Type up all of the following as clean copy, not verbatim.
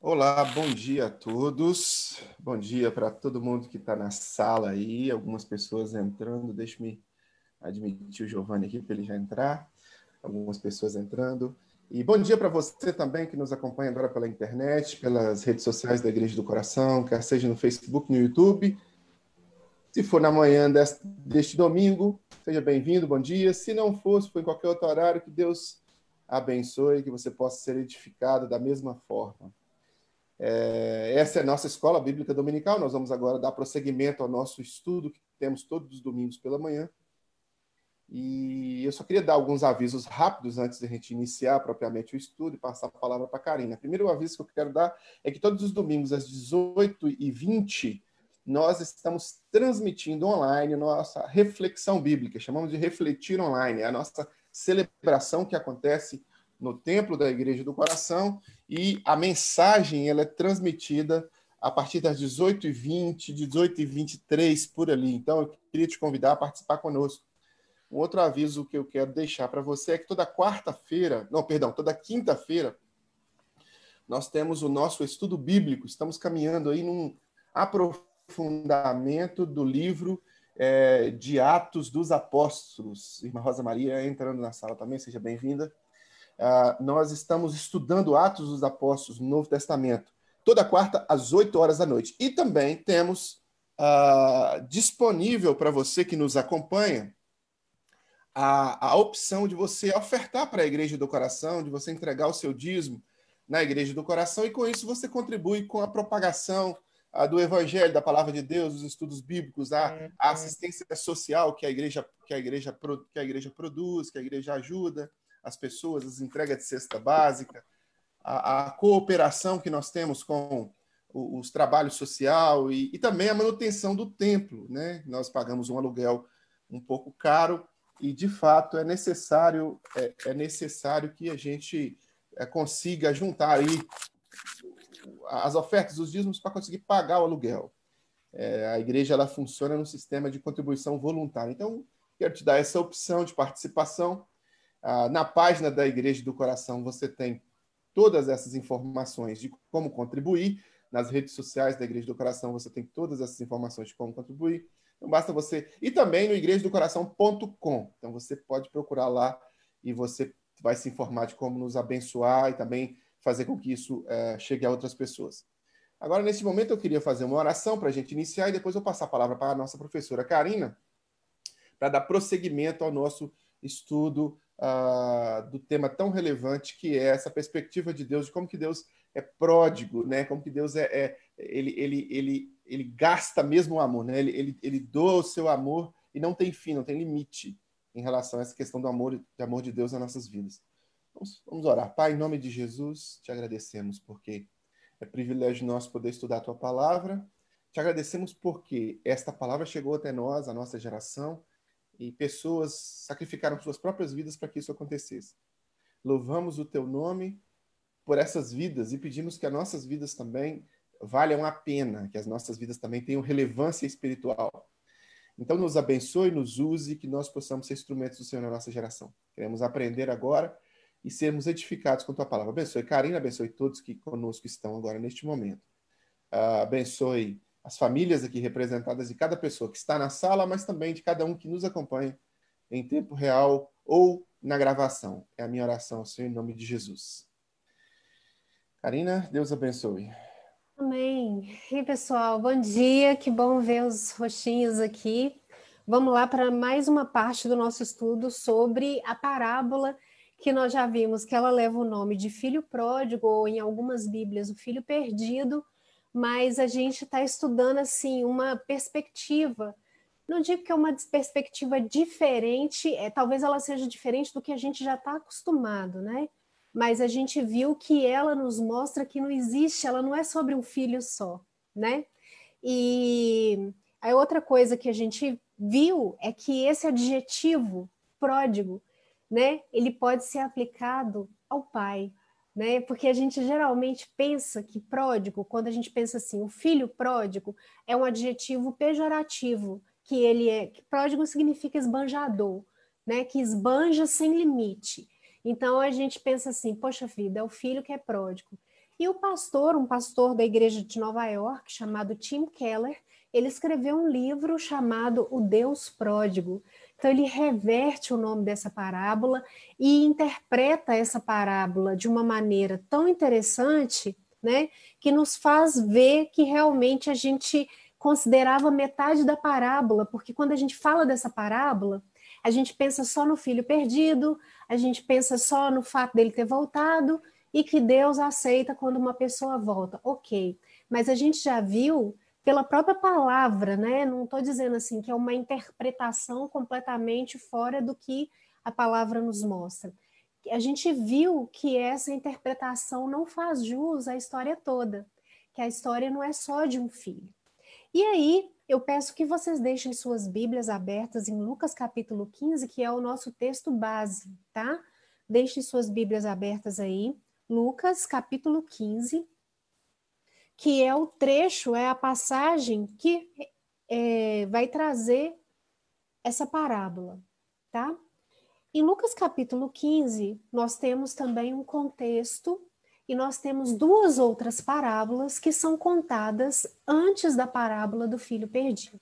Olá, bom dia a todos. Bom dia para todo mundo que está na sala aí. Algumas pessoas entrando. Deixa-me admitir o Giovanni aqui para ele já entrar. Algumas pessoas entrando. E bom dia para você também que nos acompanha agora pela internet, pelas redes sociais da Igreja do Coração, quer seja no Facebook, no YouTube. Se for na manhã deste domingo, seja bem-vindo, bom dia. Se não for, se for em qualquer outro horário, que Deus abençoe, que você possa ser edificado da mesma forma. Essa é a nossa escola bíblica dominical. Nós vamos agora dar prosseguimento ao nosso estudo que temos todos os domingos pela manhã. E eu só queria dar alguns avisos rápidos antes de a gente iniciar propriamente o estudo e passar a palavra para a Karina. O primeiro aviso que eu quero dar é que todos os domingos às 18h20 nós estamos transmitindo online a nossa reflexão bíblica. Chamamos de refletir online. É a nossa celebração que acontece no templo da Igreja do Coração, e a mensagem ela é transmitida a partir das 18h20, 18h23, por ali. Então, eu queria te convidar a participar conosco. Um outro aviso que eu quero deixar para você é que toda quinta-feira, nós temos o nosso estudo bíblico. Estamos caminhando aí num aprofundamento do livro de Atos dos Apóstolos. Irmã Rosa Maria entrando na sala também, seja bem-vinda. Nós estamos estudando Atos dos Apóstolos no Novo Testamento, toda quarta às 8 horas da noite. E também temos disponível para você que nos acompanha a opção de você ofertar para a Igreja do Coração, de você entregar o seu dízimo na Igreja do Coração, e com isso você contribui com a propagação do Evangelho, da Palavra de Deus, dos estudos bíblicos, a assistência social que a igreja produz, que a igreja ajuda as pessoas, as entregas de cesta básica, a cooperação que nós temos com os trabalhos social e também a manutenção do templo, né? Nós pagamos um aluguel um pouco caro e, de fato, é necessário que a gente consiga juntar aí as ofertas, os dízimos, para conseguir pagar o aluguel. A igreja ela funciona no sistema de contribuição voluntária. Então, quero te dar essa opção de participação. Na página da Igreja do Coração você tem todas essas informações de como contribuir. Nas redes sociais da Igreja do Coração você tem todas essas informações de como contribuir. Então basta você... E também no igrejadocoração.com. Então você pode procurar lá e você vai se informar de como nos abençoar e também fazer com que isso chegue a outras pessoas. Agora, nesse momento, eu queria fazer uma oração para a gente iniciar e depois eu passar a palavra para a nossa professora Karina para dar prosseguimento ao nosso estudo do tema tão relevante que é essa perspectiva de Deus, de como que Deus é pródigo, né? Como que Deus ele gasta mesmo o amor, né? Ele doa o seu amor e não tem fim, não tem limite em relação a essa questão do amor de Deus nas nossas vidas. Vamos orar. Pai, em nome de Jesus, te agradecemos porque é privilégio nosso poder estudar a tua palavra. Te agradecemos porque esta palavra chegou até nós, a nossa geração, e pessoas sacrificaram suas próprias vidas para que isso acontecesse. Louvamos o teu nome por essas vidas e pedimos que as nossas vidas também valham a pena, que as nossas vidas também tenham relevância espiritual. Então nos abençoe, nos use, que nós possamos ser instrumentos do Senhor na nossa geração. Queremos aprender agora e sermos edificados com a tua palavra. Abençoe Karina, abençoe todos que conosco estão agora neste momento. Abençoe as famílias aqui representadas de cada pessoa que está na sala, mas também de cada um que nos acompanha em tempo real ou na gravação. É a minha oração, Senhor, em nome de Jesus. Karina, Deus abençoe. Amém. E pessoal, bom dia, que bom ver os rostinhos aqui. Vamos lá para mais uma parte do nosso estudo sobre a parábola que nós já vimos, que ela leva o nome de filho pródigo, ou em algumas bíblias, o filho perdido, mas a gente está estudando assim uma perspectiva. Não digo que é uma perspectiva diferente, talvez ela seja diferente do que a gente já está acostumado, né? Mas a gente viu que ela nos mostra que não existe, ela não é sobre um filho só, né? E a outra coisa que a gente viu é que esse adjetivo pródigo, né? Ele pode ser aplicado ao pai, né? Porque a gente geralmente pensa que pródigo, quando a gente pensa assim, o filho pródigo é um adjetivo pejorativo, que pródigo significa esbanjador, né? Que esbanja sem limite. Então a gente pensa assim, poxa vida, é o filho que é pródigo. E um pastor da igreja de Nova York, chamado Tim Keller, ele escreveu um livro chamado O Deus Pródigo. Então, ele reverte o nome dessa parábola e interpreta essa parábola de uma maneira tão interessante, né, que nos faz ver que realmente a gente considerava metade da parábola, porque quando a gente fala dessa parábola, a gente pensa só no filho perdido, a gente pensa só no fato dele ter voltado e que Deus aceita quando uma pessoa volta. Ok, mas a gente já viu pela própria palavra, né? Não estou dizendo assim que é uma interpretação completamente fora do que a palavra nos mostra. A gente viu que essa interpretação não faz jus à história toda, que a história não é só de um filho. E aí, eu peço que vocês deixem suas Bíblias abertas em Lucas capítulo 15, que é o nosso texto base, tá? Deixem suas Bíblias abertas aí. Lucas capítulo 15, que é o trecho, é a passagem que vai trazer essa parábola, tá? Em Lucas capítulo 15, nós temos também um contexto e nós temos duas outras parábolas que são contadas antes da parábola do filho perdido.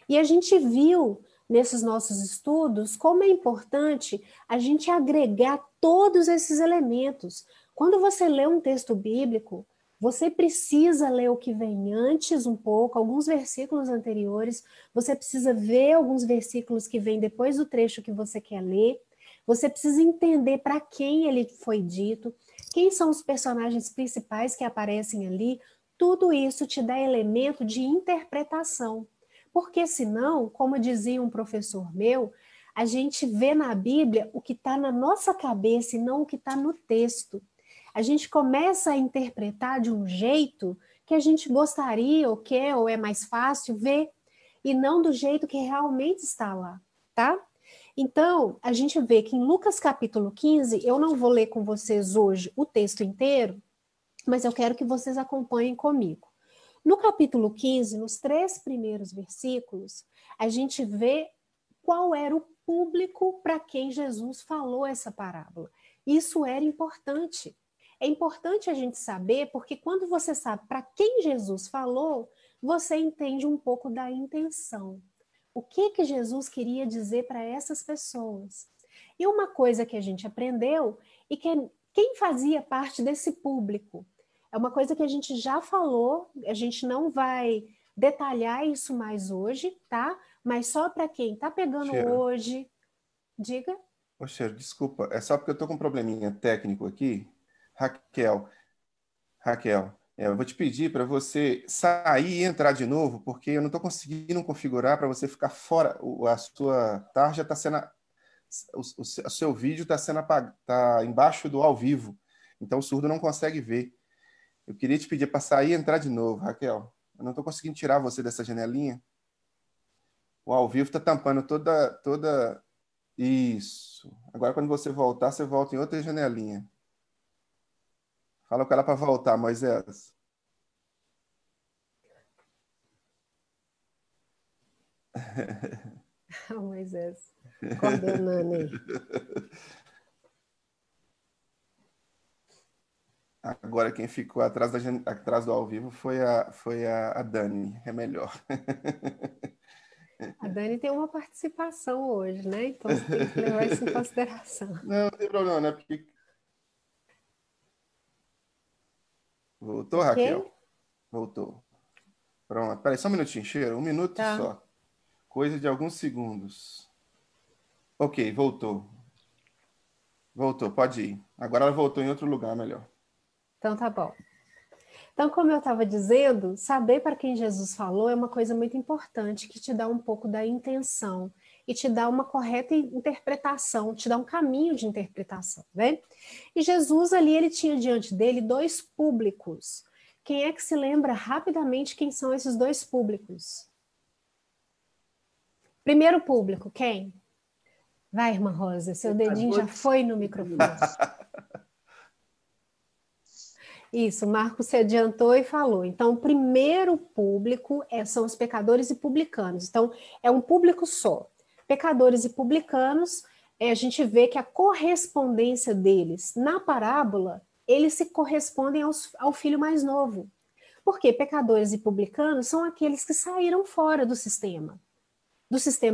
E a gente viu nesses nossos estudos como é importante a gente agregar todos esses elementos. Quando você lê um texto bíblico, você precisa ler o que vem antes um pouco, alguns versículos anteriores, você precisa ver alguns versículos que vêm depois do trecho que você quer ler, você precisa entender para quem ele foi dito, quem são os personagens principais que aparecem ali, tudo isso te dá elemento de interpretação. Porque senão, como dizia um professor meu, a gente vê na Bíblia o que está na nossa cabeça e não o que está no texto. A gente começa a interpretar de um jeito que a gente gostaria ou quer, ou é mais fácil ver, e não do jeito que realmente está lá, tá? Então, a gente vê que em Lucas capítulo 15, eu não vou ler com vocês hoje o texto inteiro, mas eu quero que vocês acompanhem comigo. No capítulo 15, nos 3 primeiros versículos, a gente vê qual era o público para quem Jesus falou essa parábola. Isso era importante. É importante a gente saber, porque quando você sabe para quem Jesus falou, você entende um pouco da intenção. O que Jesus queria dizer para essas pessoas? E uma coisa que a gente aprendeu e que quem fazia parte desse público é uma coisa que a gente já falou, a gente não vai detalhar isso mais hoje, tá? Mas só para quem está pegando Cheiro. hoje, diga. Ô, Cheiro, desculpa, é só porque eu tô com um probleminha técnico aqui. Raquel, eu vou te pedir para você sair e entrar de novo, porque eu não estou conseguindo configurar para você ficar fora. A sua tarja está sendo. O seu vídeo está sendo apagado, tá embaixo do ao vivo. Então o surdo não consegue ver. Eu queria te pedir para sair e entrar de novo, Raquel. Eu não estou conseguindo tirar você dessa janelinha. O ao vivo está tampando toda. Isso. Agora, quando você voltar, você volta em outra janelinha. Fala com ela para voltar, Moisés. Moisés, coordenando aí. Agora quem ficou atrás do ao vivo foi a Dani. É melhor. A Dani tem uma participação hoje, né? Então você tem que levar isso em consideração. Não tem problema, né? Porque... Voltou, Ok? Raquel? Voltou. Pronto. Peraí, só um minutinho, Cheiro. Um minuto Tá. só. Coisa de alguns segundos. Ok, voltou. Voltou, pode ir. Agora ela voltou em outro lugar, melhor. Então tá bom. Então, como eu estava dizendo, saber para quem Jesus falou é uma coisa muito importante, que te dá um pouco da intenção e te dá uma correta interpretação, te dá um caminho de interpretação, né? E Jesus ali, ele tinha diante dele 2 públicos. Quem é que se lembra rapidamente quem são esses 2 públicos? Primeiro público, quem? Vai, irmã Rosa, seu dedinho já foi no microfone. Isso, o Marcos se adiantou e falou. Então, o primeiro público são os pecadores e publicanos. Então, é um público só. Pecadores e publicanos, a gente vê que a correspondência deles na parábola eles se correspondem ao filho mais novo. Porque pecadores e publicanos são aqueles que saíram fora do sistema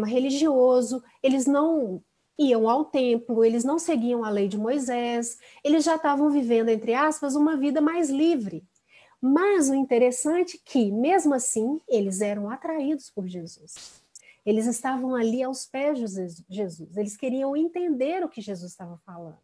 religioso, eles não iam ao templo, eles não seguiam a lei de Moisés, eles já estavam vivendo, entre aspas, uma vida mais livre. Mas o interessante é que, mesmo assim, eles eram atraídos por Jesus. Eles estavam ali aos pés de Jesus, eles queriam entender o que Jesus estava falando.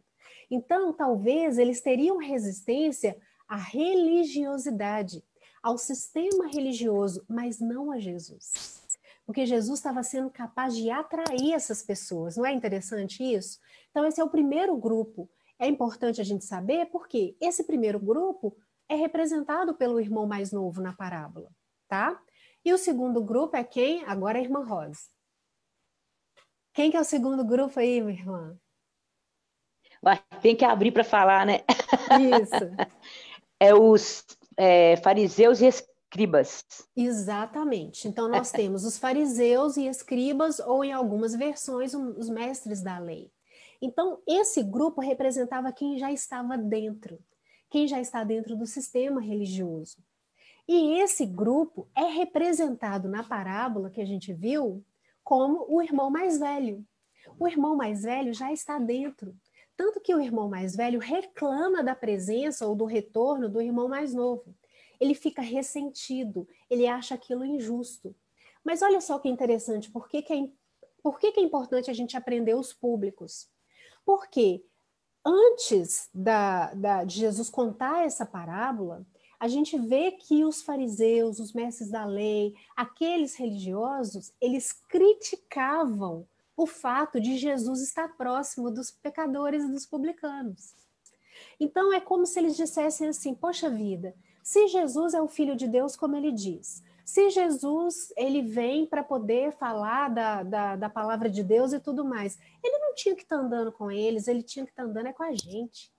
Então, talvez eles teriam resistência à religiosidade, ao sistema religioso, mas não a Jesus. Porque Jesus estava sendo capaz de atrair essas pessoas. Não é interessante isso? Então, esse é o primeiro grupo. É importante a gente saber porque esse primeiro grupo é representado pelo irmão mais novo na parábola, tá? E o segundo grupo é quem? Agora é a irmã Rosa. Quem que é o segundo grupo aí, minha irmã? Tem que abrir para falar, né? Isso. É os fariseus e escribas. Exatamente. Então, nós temos os fariseus e escribas, ou em algumas versões, os mestres da lei. Então, esse grupo representava quem já estava dentro, quem já está dentro do sistema religioso. E esse grupo é representado na parábola que a gente viu como o irmão mais velho. O irmão mais velho já está dentro. Tanto que o irmão mais velho reclama da presença ou do retorno do irmão mais novo. Ele fica ressentido, ele acha aquilo injusto. Mas olha só que interessante, por que é importante a gente aprender os públicos? Porque antes de Jesus contar essa parábola, a gente vê que os fariseus, os mestres da lei, aqueles religiosos, eles criticavam o fato de Jesus estar próximo dos pecadores e dos publicanos. Então, é como se eles dissessem assim, poxa vida, se Jesus é o Filho de Deus, como ele diz, se Jesus ele vem para poder falar da palavra de Deus e tudo mais, ele não tinha que estar andando com eles, ele tinha que estar andando com a gente,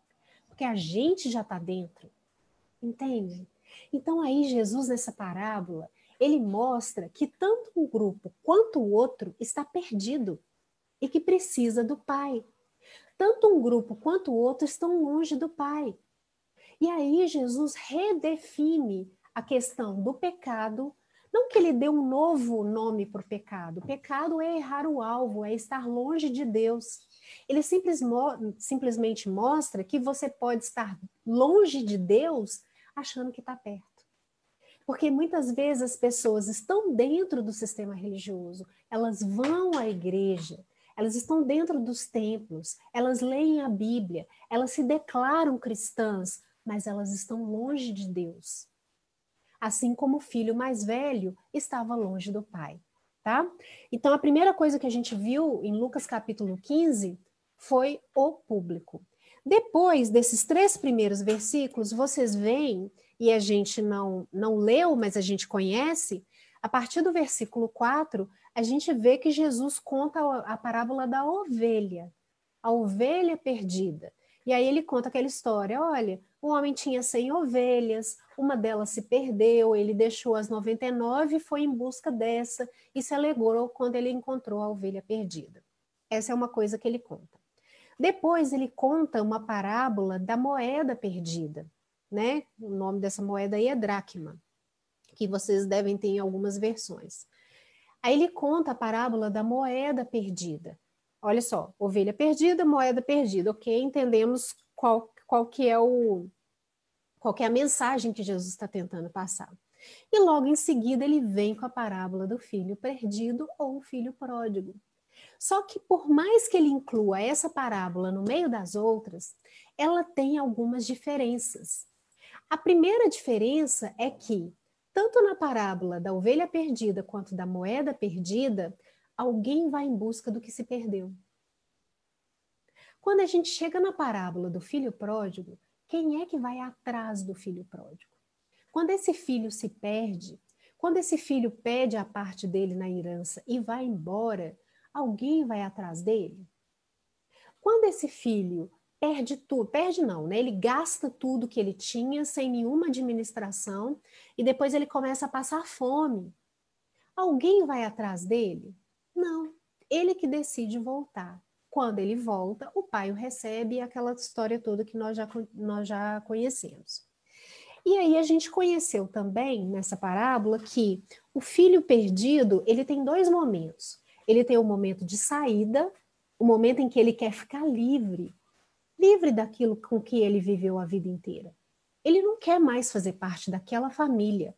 porque a gente já está dentro, entende? Então aí Jesus, nessa parábola, ele mostra que tanto um grupo quanto o outro está perdido e que precisa do Pai. Tanto um grupo quanto o outro estão longe do Pai. E aí Jesus redefine a questão do pecado, não que ele dê um novo nome para o pecado. O pecado é errar o alvo, é estar longe de Deus. Ele simplesmente mostra que você pode estar longe de Deus achando que está perto. Porque muitas vezes as pessoas estão dentro do sistema religioso, elas vão à igreja, elas estão dentro dos templos, elas leem a Bíblia, elas se declaram cristãs, mas elas estão longe de Deus. Assim como o filho mais velho estava longe do pai, tá? Então, a primeira coisa que a gente viu em Lucas capítulo 15 foi o público. Depois desses 3 primeiros versículos, vocês veem, e a gente não leu, mas a gente conhece, a partir do versículo 4, a gente vê que Jesus conta a parábola da ovelha, a ovelha perdida. E aí ele conta aquela história, olha, um homem tinha 100 ovelhas, uma delas se perdeu, ele deixou as 99 e foi em busca dessa e se alegrou quando ele encontrou a ovelha perdida. Essa é uma coisa que ele conta. Depois ele conta uma parábola da moeda perdida, né? O nome dessa moeda aí é dracma, que vocês devem ter em algumas versões. Aí ele conta a parábola da moeda perdida. Olha só, ovelha perdida, moeda perdida. Ok, entendemos qual que é a mensagem que Jesus está tentando passar. E logo em seguida ele vem com a parábola do filho perdido ou o filho pródigo. Só que por mais que ele inclua essa parábola no meio das outras, ela tem algumas diferenças. A primeira diferença é que, tanto na parábola da ovelha perdida quanto da moeda perdida, alguém vai em busca do que se perdeu. Quando a gente chega na parábola do filho pródigo, quem é que vai atrás do filho pródigo? Quando esse filho se perde, quando esse filho pede a parte dele na herança e vai embora, alguém vai atrás dele? Quando esse filho perde tudo, perde não, né? Ele gasta tudo que ele tinha sem nenhuma administração e depois ele começa a passar fome. Alguém vai atrás dele? Não, ele que decide voltar. Quando ele volta, o pai o recebe, e aquela história toda que nós já conhecemos. E aí a gente conheceu também, nessa parábola, que o filho perdido, ele tem dois momentos. Ele tem o momento de saída, o momento em que ele quer ficar livre daquilo com que ele viveu a vida inteira. Ele não quer mais fazer parte daquela família.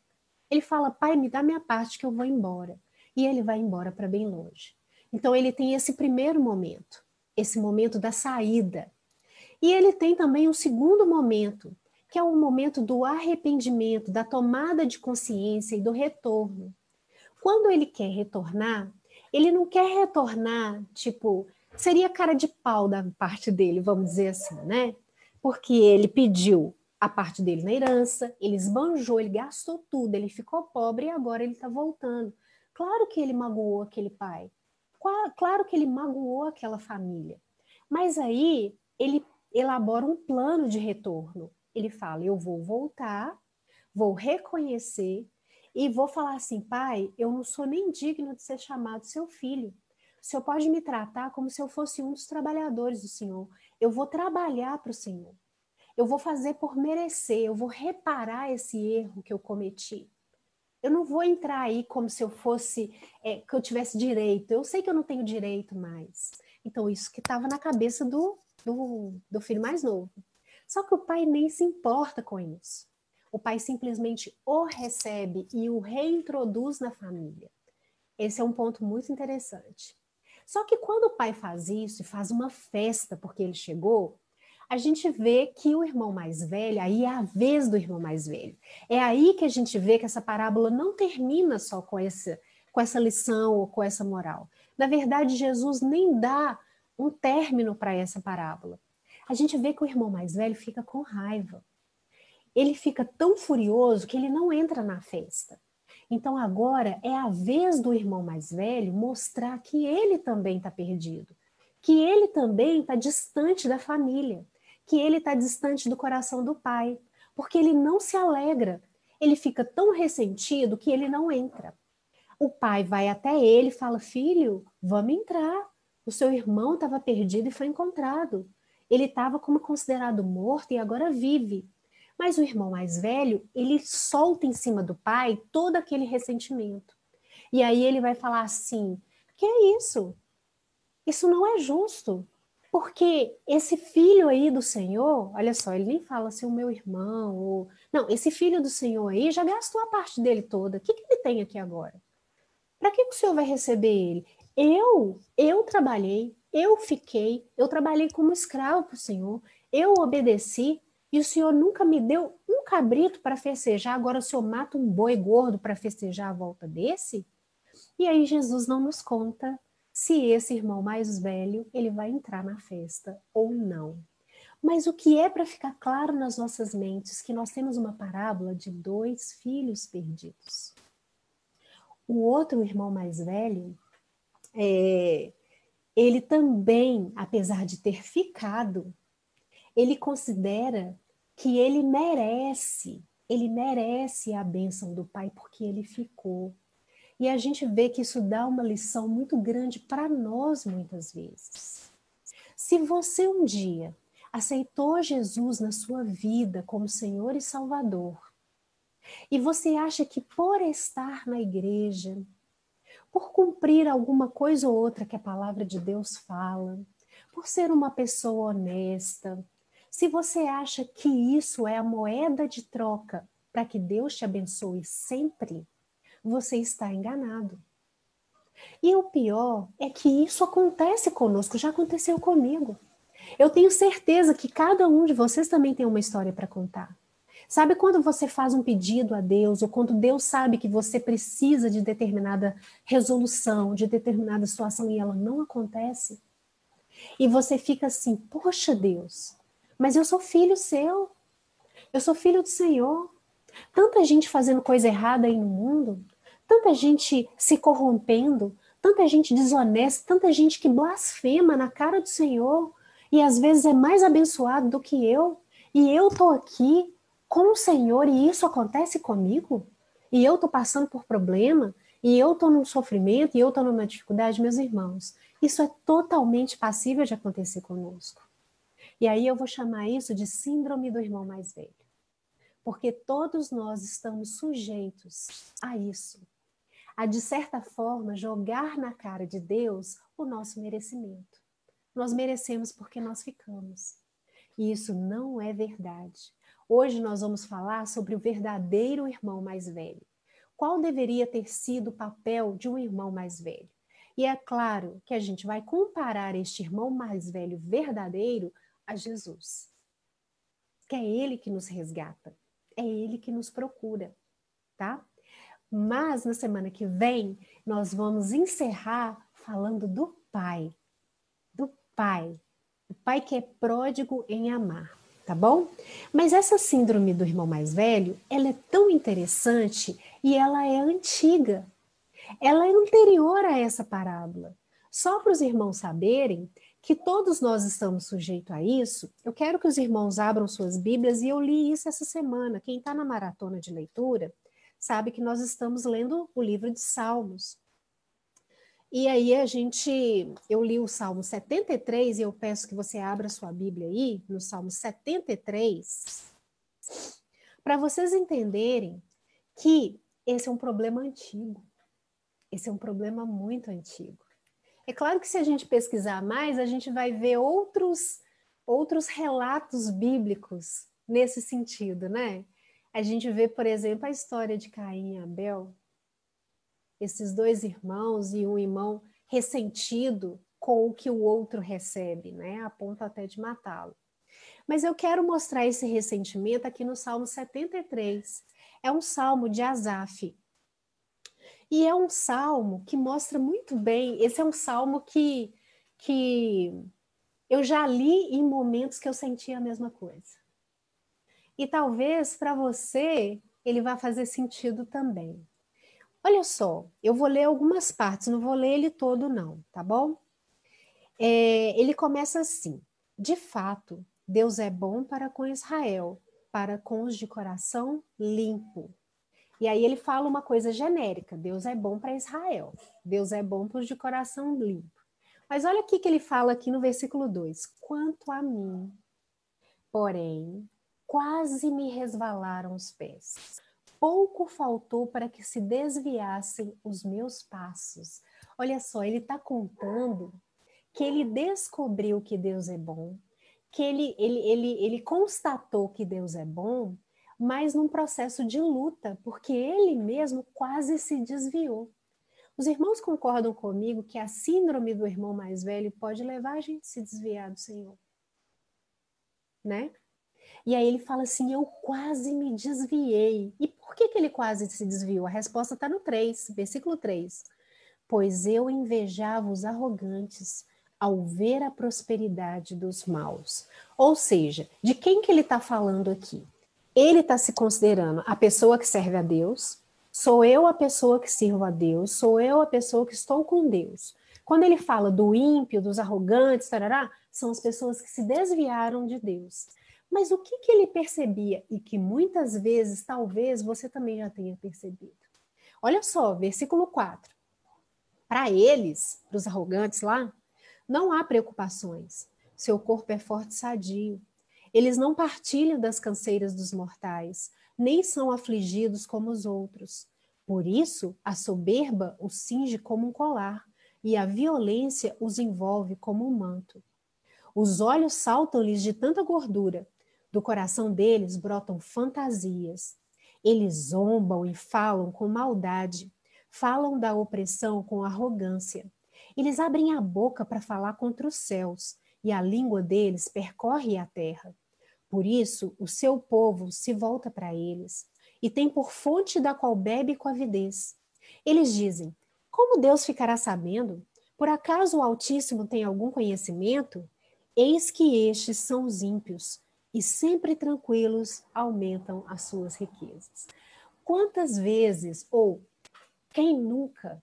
Ele fala, pai, me dá minha parte que eu vou embora. E ele vai embora para bem longe. Então ele tem esse primeiro momento, esse momento da saída. E ele tem também um segundo momento, que é o momento do arrependimento, da tomada de consciência e do retorno. Quando ele quer retornar, ele não quer retornar, tipo, seria cara de pau da parte dele, vamos dizer assim, né? Porque ele pediu a parte dele na herança, ele esbanjou, ele gastou tudo, ele ficou pobre e agora ele está voltando. Claro que ele magoou aquele pai, claro que ele magoou aquela família, mas aí ele elabora um plano de retorno. Ele fala, eu vou voltar, vou reconhecer e vou falar assim, pai, eu não sou nem digno de ser chamado seu filho. O senhor pode me tratar como se eu fosse um dos trabalhadores do Senhor. Eu vou trabalhar para o Senhor. Eu vou fazer por merecer, eu vou reparar esse erro que eu cometi. Eu não vou entrar aí como se eu fosse, que eu tivesse direito. Eu sei que eu não tenho direito mais. Então, isso que estava na cabeça do filho mais novo. Só que o pai nem se importa com isso. O pai simplesmente o recebe e o reintroduz na família. Esse é um ponto muito interessante. Só que quando o pai faz isso e faz uma festa porque ele chegou, a gente vê que o irmão mais velho, aí é a vez do irmão mais velho. É aí que a gente vê que essa parábola não termina só com essa lição ou com essa moral. Na verdade, Jesus nem dá um término para essa parábola. A gente vê que o irmão mais velho fica com raiva. Ele fica tão furioso que ele não entra na festa. Então agora é a vez do irmão mais velho mostrar que ele também está perdido, que ele também está distante da família, que ele está distante do coração do pai, porque ele não se alegra, ele fica tão ressentido que ele não entra. O pai vai até ele e fala, filho, vamos entrar, o seu irmão estava perdido e foi encontrado, ele estava como considerado morto e agora vive. Mas o irmão mais velho, ele solta em cima do pai todo aquele ressentimento. E aí ele vai falar assim, que é isso? Isso não é justo. Porque esse filho aí do Senhor, olha só, ele nem fala assim, o meu irmão, ou... Não, esse filho do Senhor aí já gastou a parte dele toda. O que ele tem aqui agora? Para que o Senhor vai receber ele? Eu trabalhei, eu trabalhei como escravo para o Senhor, eu obedeci, e o Senhor nunca me deu um cabrito para festejar, agora o Senhor mata um boi gordo para festejar a volta desse? E aí Jesus não nos conta se esse irmão mais velho, ele vai entrar na festa ou não. Mas o que é para ficar claro nas nossas mentes, que nós temos uma parábola de 2 filhos perdidos. O outro irmão mais velho, ele também, apesar de ter ficado, ele considera que ele merece a bênção do pai porque ele ficou. E a gente vê que isso dá uma lição muito grande para nós muitas vezes. Se você um dia aceitou Jesus na sua vida como Senhor e Salvador, e você acha que por estar na igreja, por cumprir alguma coisa ou outra que a palavra de Deus fala, por ser uma pessoa honesta, se você acha que isso é a moeda de troca para que Deus te abençoe sempre, você está enganado. E o pior é que isso acontece conosco, já aconteceu comigo. Eu tenho certeza que cada um de vocês também tem uma história para contar. Sabe quando você faz um pedido a Deus, ou quando Deus sabe que você precisa de determinada resolução, de determinada situação e ela não acontece? E você fica assim, poxa Deus, mas eu sou filho seu, eu sou filho do Senhor. Tanta gente fazendo coisa errada aí no mundo, tanta gente se corrompendo, tanta gente desonesta, tanta gente que blasfema na cara do Senhor e às vezes é mais abençoado do que eu. E eu estou aqui com o Senhor e isso acontece comigo? E eu estou passando por problema? E eu estou num sofrimento? E eu estou numa dificuldade? Meus irmãos, Isso é totalmente passível de acontecer conosco. E aí eu vou chamar isso de síndrome do irmão mais velho. Porque todos nós estamos sujeitos a isso. A, de certa forma, jogar na cara de Deus o nosso merecimento. Nós merecemos porque nós ficamos. E isso não é verdade. Hoje nós vamos falar sobre o verdadeiro irmão mais velho. Qual deveria ter sido o papel de um irmão mais velho? E é claro que a gente vai comparar este irmão mais velho verdadeiro a Jesus. Que é ele que nos resgata, é ele que nos procura, tá? Mas na semana que vem nós vamos encerrar falando do Pai, o Pai que é pródigo em amar, tá bom? Mas essa síndrome do irmão mais velho, ela é tão interessante e ela é antiga. Ela é anterior a essa parábola. Só para os irmãos saberem que todos nós estamos sujeitos a isso, eu quero que os irmãos abram suas Bíblias e eu li isso essa semana. Quem está na maratona de leitura sabe que nós estamos lendo o livro de Salmos. E aí eu li o Salmo 73 e eu peço que você abra sua Bíblia aí, no Salmo 73, para vocês entenderem que esse é um problema antigo. Esse é um problema muito antigo. É claro que se a gente pesquisar mais, a gente vai ver outros relatos bíblicos nesse sentido, né? A gente vê, por exemplo, a história de Caim e Abel, esses dois irmãos e um irmão ressentido com o que o outro recebe, né? A ponto até de matá-lo. Mas eu quero mostrar esse ressentimento aqui no Salmo 73. É um salmo de Asaf. E é um salmo que mostra muito bem, esse é um salmo que eu já li em momentos que eu sentia a mesma coisa. E talvez para você ele vá fazer sentido também. Olha só, eu vou ler algumas partes, não vou ler ele todo não, tá bom? Ele começa assim: de fato, Deus é bom para com Israel, para com os de coração limpo. E aí ele fala uma coisa genérica: Deus é bom para Israel, Deus é bom para os de coração limpo. Mas olha o que ele fala aqui no versículo 2: quanto a mim, porém, quase me resvalaram os pés. Pouco faltou para que se desviassem os meus passos. Olha só, ele está contando que ele descobriu que Deus é bom, que ele constatou que Deus é bom, mas num processo de luta, porque ele mesmo quase se desviou. Os irmãos concordam comigo que a síndrome do irmão mais velho pode levar a gente a se desviar do Senhor, né? E aí ele fala assim: eu quase me desviei. E por que ele quase se desviou? A resposta está no 3, versículo 3. Pois eu invejava os arrogantes ao ver a prosperidade dos maus. Ou seja, de quem que ele está falando aqui? Ele está se considerando a pessoa que serve a Deus, sou eu a pessoa que sirvo a Deus, sou eu a pessoa que estou com Deus. Quando ele fala do ímpio, dos arrogantes, tarará, são as pessoas que se desviaram de Deus. Mas o que ele percebia e que muitas vezes, talvez, você também já tenha percebido? Olha só, versículo 4. Para eles, para os arrogantes lá, não há preocupações. Seu corpo é forte e sadio. Eles não partilham das canseiras dos mortais, nem são afligidos como os outros. Por isso, a soberba os cinge como um colar, e a violência os envolve como um manto. Os olhos saltam-lhes de tanta gordura, do coração deles brotam fantasias. Eles zombam e falam com maldade, falam da opressão com arrogância. Eles abrem a boca para falar contra os céus, e a língua deles percorre a terra. Por isso, o seu povo se volta para eles, e tem por fonte da qual bebe com avidez. Eles dizem: como Deus ficará sabendo? Por acaso o Altíssimo tem algum conhecimento? Eis que estes são os ímpios, e sempre tranquilos aumentam as suas riquezas. Quantas vezes, ou quem nunca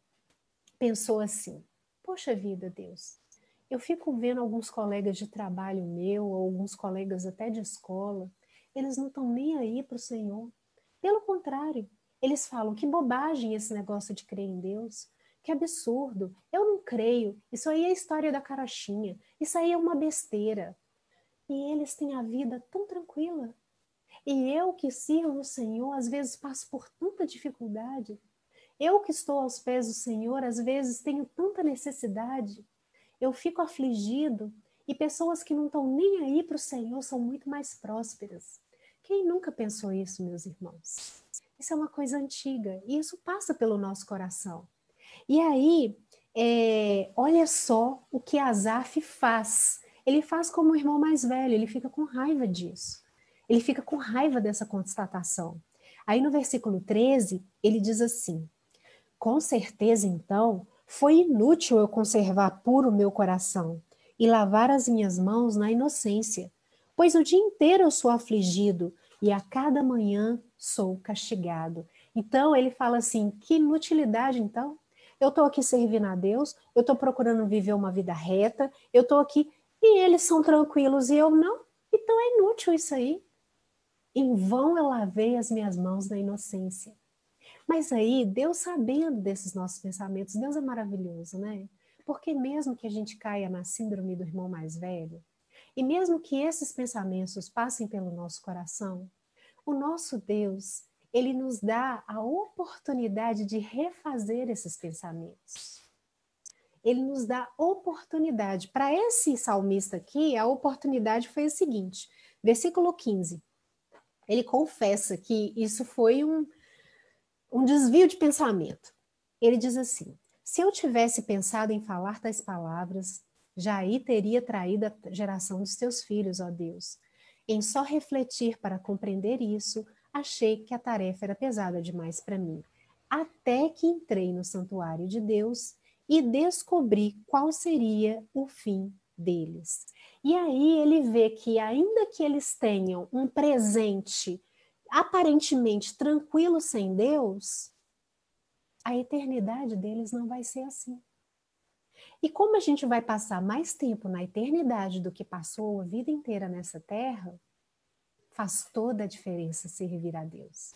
pensou assim: poxa vida, Deus, eu fico vendo alguns colegas de trabalho meu, ou alguns colegas até de escola, eles não estão nem aí para o Senhor. Pelo contrário, eles falam: que bobagem esse negócio de crer em Deus, Que absurdo, eu não creio, isso aí é história da carochinha, isso aí é uma besteira. E eles têm a vida tão tranquila. E eu que sirvo o Senhor, às vezes passo por tanta dificuldade. Eu que estou aos pés do Senhor, às vezes tenho tanta necessidade. Eu fico afligido e pessoas que não estão nem aí para o Senhor são muito mais prósperas. Quem nunca pensou isso, meus irmãos? Isso é uma coisa antiga e isso passa pelo nosso coração. E aí, olha só o que Asaf faz. Ele faz como o irmão mais velho, ele fica com raiva disso. Ele fica com raiva dessa constatação. Aí no versículo 13, ele diz assim: com certeza, então, foi inútil eu conservar puro o meu coração e lavar as minhas mãos na inocência, pois o dia inteiro eu sou afligido e a cada manhã sou castigado. Então, ele fala assim, que inutilidade, então? Eu estou aqui servindo a Deus, eu estou procurando viver uma vida reta, eu estou aqui e eles são tranquilos e eu não? Então é inútil isso aí. Em vão eu lavei as minhas mãos na inocência. Mas aí, Deus sabendo desses nossos pensamentos, Deus é maravilhoso, né? Porque mesmo que a gente caia na síndrome do irmão mais velho, e mesmo que esses pensamentos passem pelo nosso coração, o nosso Deus, ele nos dá a oportunidade de refazer esses pensamentos. Ele nos dá oportunidade. Para esse salmista aqui, a oportunidade foi a seguinte, versículo 15. Ele confessa que isso foi um desvio de pensamento. Ele diz assim, se eu tivesse pensado em falar tais palavras, já aí teria traído a geração dos teus filhos, ó Deus. Em só refletir para compreender isso, achei que a tarefa era pesada demais para mim. Até que entrei no santuário de Deus e descobri qual seria o fim deles. E aí ele vê que ainda que eles tenham um presente aparentemente tranquilo sem Deus, a eternidade deles não vai ser assim. E como a gente vai passar mais tempo na eternidade do que passou a vida inteira nessa terra, faz toda a diferença servir a Deus.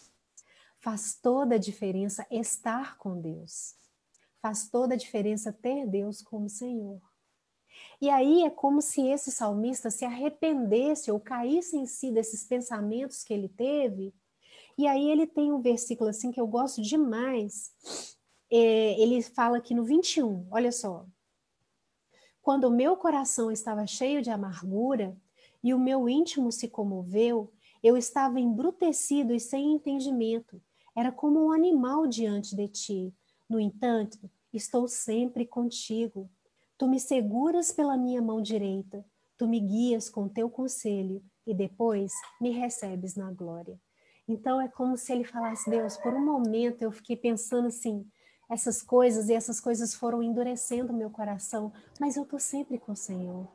Faz toda a diferença estar com Deus. Faz toda a diferença ter Deus como Senhor. E aí é como se esse salmista se arrependesse ou caísse em si desses pensamentos que ele teve. E aí ele tem um versículo assim que eu gosto demais. Ele fala aqui no 21, olha só. Quando o meu coração estava cheio de amargura e o meu íntimo se comoveu, eu estava embrutecido e sem entendimento. Era como um animal diante de ti. No entanto, estou sempre contigo. Tu me seguras pela minha mão direita, tu me guias com teu conselho e depois me recebes na glória. Então é como se ele falasse, Deus, por um momento eu fiquei pensando assim, essas coisas, e essas coisas foram endurecendo o meu coração, mas eu estou sempre com o Senhor.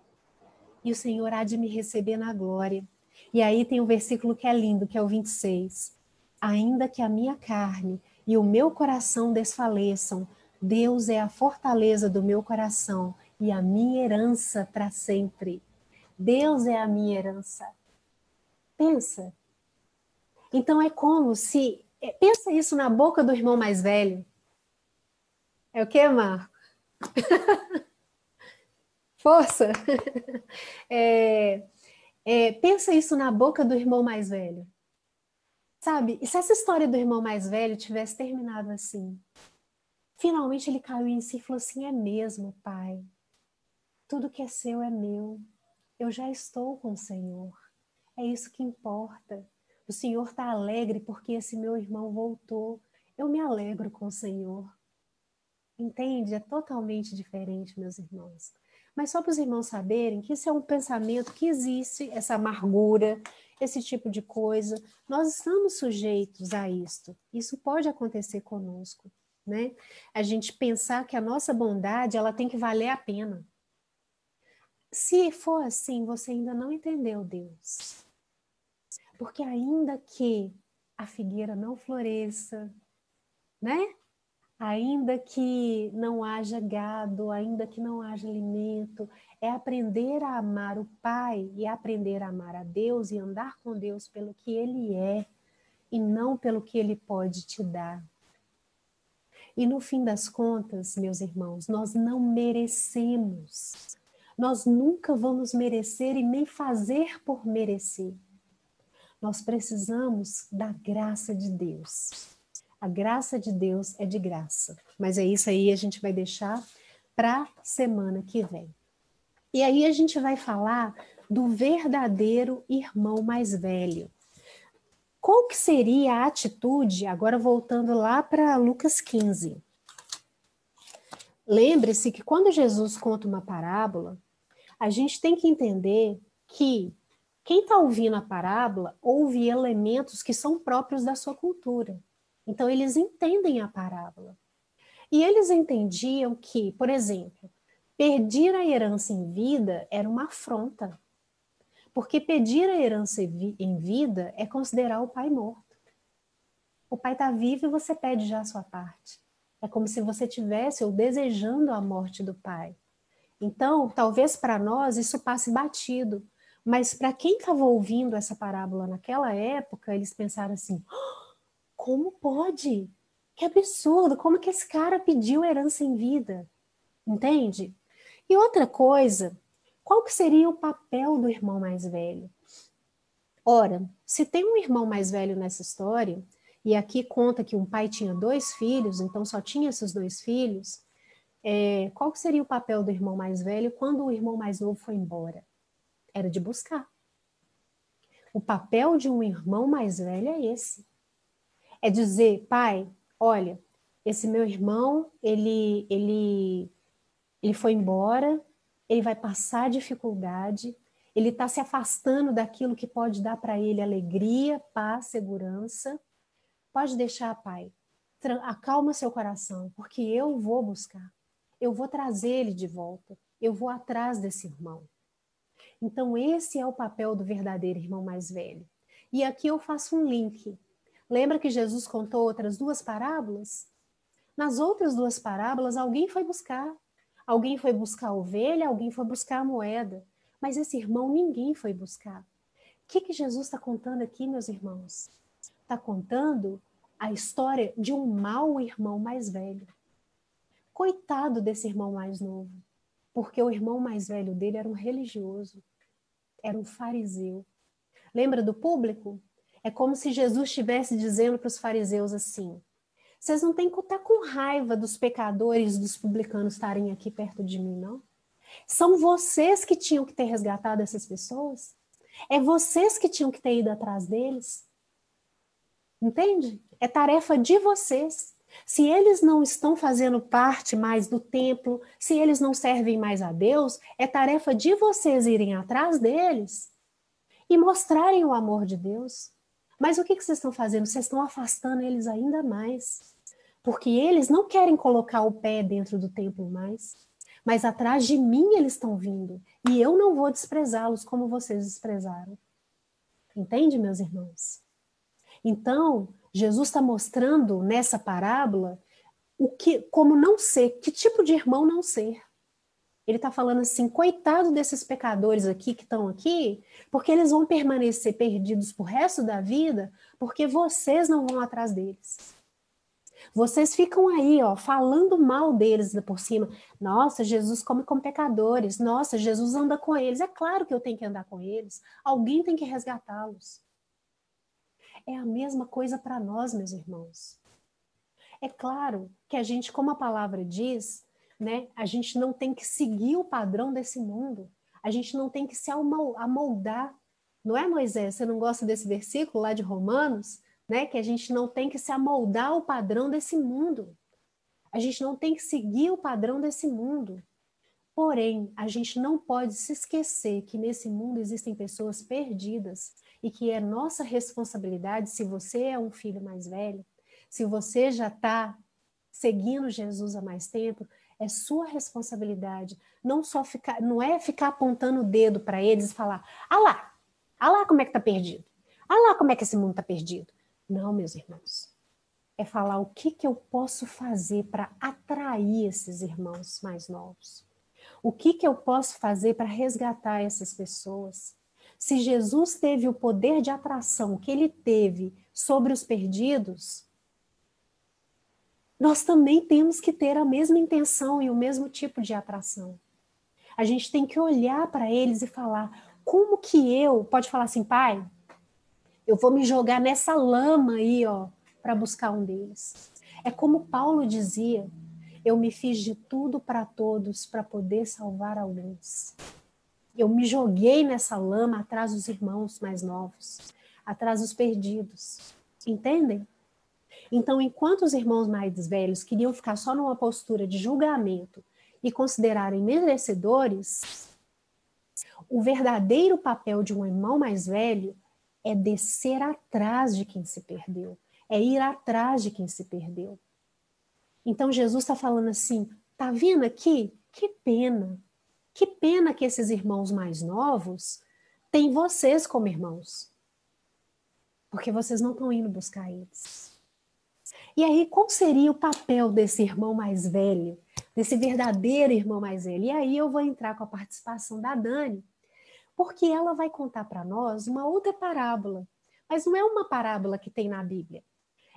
E o Senhor há de me receber na glória. E aí tem um versículo que é lindo, que é o 26. Ainda que a minha carne e o meu coração desfaleçam, Deus é a fortaleza do meu coração e a minha herança para sempre. Deus é a minha herança. Pensa. Então é como se... Pensa isso na boca do irmão mais velho. É o quê, Marco? Força! Pensa isso na boca do irmão mais velho. Sabe? E se essa história do irmão mais velho tivesse terminado assim? Finalmente ele caiu em si e falou assim, é mesmo, pai. Tudo que é seu é meu. Eu já estou com o Senhor. É isso que importa. O Senhor está alegre porque esse meu irmão voltou. Eu me alegro com o Senhor. Entende? É totalmente diferente, meus irmãos. Mas só para os irmãos saberem que isso é um pensamento que existe, essa amargura, esse tipo de coisa. Nós estamos sujeitos a isto. Isso pode acontecer conosco, né? A gente pensar que a nossa bondade, ela tem que valer a pena. Se for assim, você ainda não entendeu Deus. Porque ainda que a figueira não floresça, né? Ainda que não haja gado, ainda que não haja alimento, é aprender a amar o Pai e aprender a amar a Deus e andar com Deus pelo que Ele é e não pelo que Ele pode te dar. E no fim das contas, meus irmãos, nós não merecemos. Nós nunca vamos merecer e nem fazer por merecer. Nós precisamos da graça de Deus. A graça de Deus é de graça. Mas é isso aí, a gente vai deixar para a semana que vem. E aí a gente vai falar do verdadeiro irmão mais velho. Qual que seria a atitude, agora voltando lá para Lucas 15. Lembre-se que quando Jesus conta uma parábola, a gente tem que entender que quem está ouvindo a parábola ouve elementos que são próprios da sua cultura. Então, eles entendem a parábola. E eles entendiam que, por exemplo, pedir a herança em vida era uma afronta. Porque pedir a herança em vida é considerar o pai morto. O pai está vivo e você pede já a sua parte. É como se você tivesse ou desejando a morte do pai. Então, talvez para nós isso passe batido. Mas para quem estava ouvindo essa parábola naquela época, eles pensaram assim, como pode? Que absurdo, como que esse cara pediu herança em vida? Entende? E outra coisa, qual que seria o papel do irmão mais velho? Ora, se tem um irmão mais velho nessa história, e aqui conta que um pai tinha 2 filhos, então só tinha esses 2 filhos, qual que seria o papel do irmão mais velho quando o irmão mais novo foi embora? Era de buscar. O papel de um irmão mais velho é esse. É dizer, pai, olha, esse meu irmão, ele foi embora, ele vai passar dificuldade, ele está se afastando daquilo que pode dar para ele alegria, paz, segurança. Pode deixar, pai. Acalma seu coração, porque eu vou buscar. Eu vou trazer ele de volta. Eu vou atrás desse irmão. Então, esse é o papel do verdadeiro irmão mais velho. E aqui eu faço um link. Lembra que Jesus contou outras 2 parábolas? Nas outras 2 parábolas, alguém foi buscar. Alguém foi buscar a ovelha, alguém foi buscar a moeda. Mas esse irmão ninguém foi buscar. O que Jesus está contando aqui, meus irmãos? Está contando a história de um mau irmão mais velho. Coitado desse irmão mais novo. Porque o irmão mais velho dele era um religioso. Era um fariseu. Lembra do público? É como se Jesus estivesse dizendo para os fariseus assim, vocês não têm que estar com raiva dos pecadores, dos publicanos estarem aqui perto de mim, não? São vocês que tinham que ter resgatado essas pessoas? É vocês que tinham que ter ido atrás deles? Entende? É tarefa de vocês. Se eles não estão fazendo parte mais do templo, se eles não servem mais a Deus, é tarefa de vocês irem atrás deles e mostrarem o amor de Deus. Mas o que vocês estão fazendo? Vocês estão afastando eles ainda mais. Porque eles não querem colocar o pé dentro do templo mais. Mas atrás de mim eles estão vindo. E eu não vou desprezá-los como vocês desprezaram. Entende, meus irmãos? Então, Jesus está mostrando nessa parábola como não ser, que tipo de irmão não ser. Ele está falando assim, coitado desses pecadores aqui que estão aqui, porque eles vão permanecer perdidos pro resto da vida, porque vocês não vão atrás deles. Vocês ficam aí, ó, falando mal deles por cima. Nossa, Jesus come com pecadores. Nossa, Jesus anda com eles. É claro que eu tenho que andar com eles. Alguém tem que resgatá-los. É a mesma coisa para nós, meus irmãos. É claro que a gente, como a palavra diz, né, a gente não tem que seguir o padrão desse mundo. A gente não tem que se amoldar. Não é, Moisés? Você não gosta desse versículo lá de Romanos? Né, que a gente não tem que se amoldar ao padrão desse mundo. A gente não tem que seguir o padrão desse mundo. Porém, a gente não pode se esquecer que nesse mundo existem pessoas perdidas e que é nossa responsabilidade, se você é um filho mais velho, se você já está seguindo Jesus há mais tempo, é sua responsabilidade. Não é ficar apontando o dedo para eles e falar, ah lá como é que está perdido, ah lá como é que esse mundo está perdido. Não, meus irmãos. É falar o que eu posso fazer para atrair esses irmãos mais novos. O que eu posso fazer para resgatar essas pessoas? Se Jesus teve o poder de atração que ele teve sobre os perdidos, nós também temos que ter a mesma intenção e o mesmo tipo de atração. A gente tem que olhar para eles e falar, como que eu, pode falar assim, pai, eu vou me jogar nessa lama aí, ó, para buscar um deles. É como Paulo dizia, eu me fiz de tudo para todos para poder salvar alguns. Eu me joguei nessa lama atrás dos irmãos mais novos, atrás dos perdidos. Entendem? Então, enquanto os irmãos mais velhos queriam ficar só numa postura de julgamento e considerarem merecedores, o verdadeiro papel de um irmão mais velho é descer atrás de quem se perdeu, é ir atrás de quem se perdeu. Então, Jesus está falando assim, tá vendo aqui? Que pena que esses irmãos mais novos têm vocês como irmãos, porque vocês não estão indo buscar eles. E aí, qual seria o papel desse irmão mais velho, desse verdadeiro irmão mais velho? E aí eu vou entrar com a participação da Dani, porque ela vai contar para nós uma outra parábola, mas não é uma parábola que tem na Bíblia.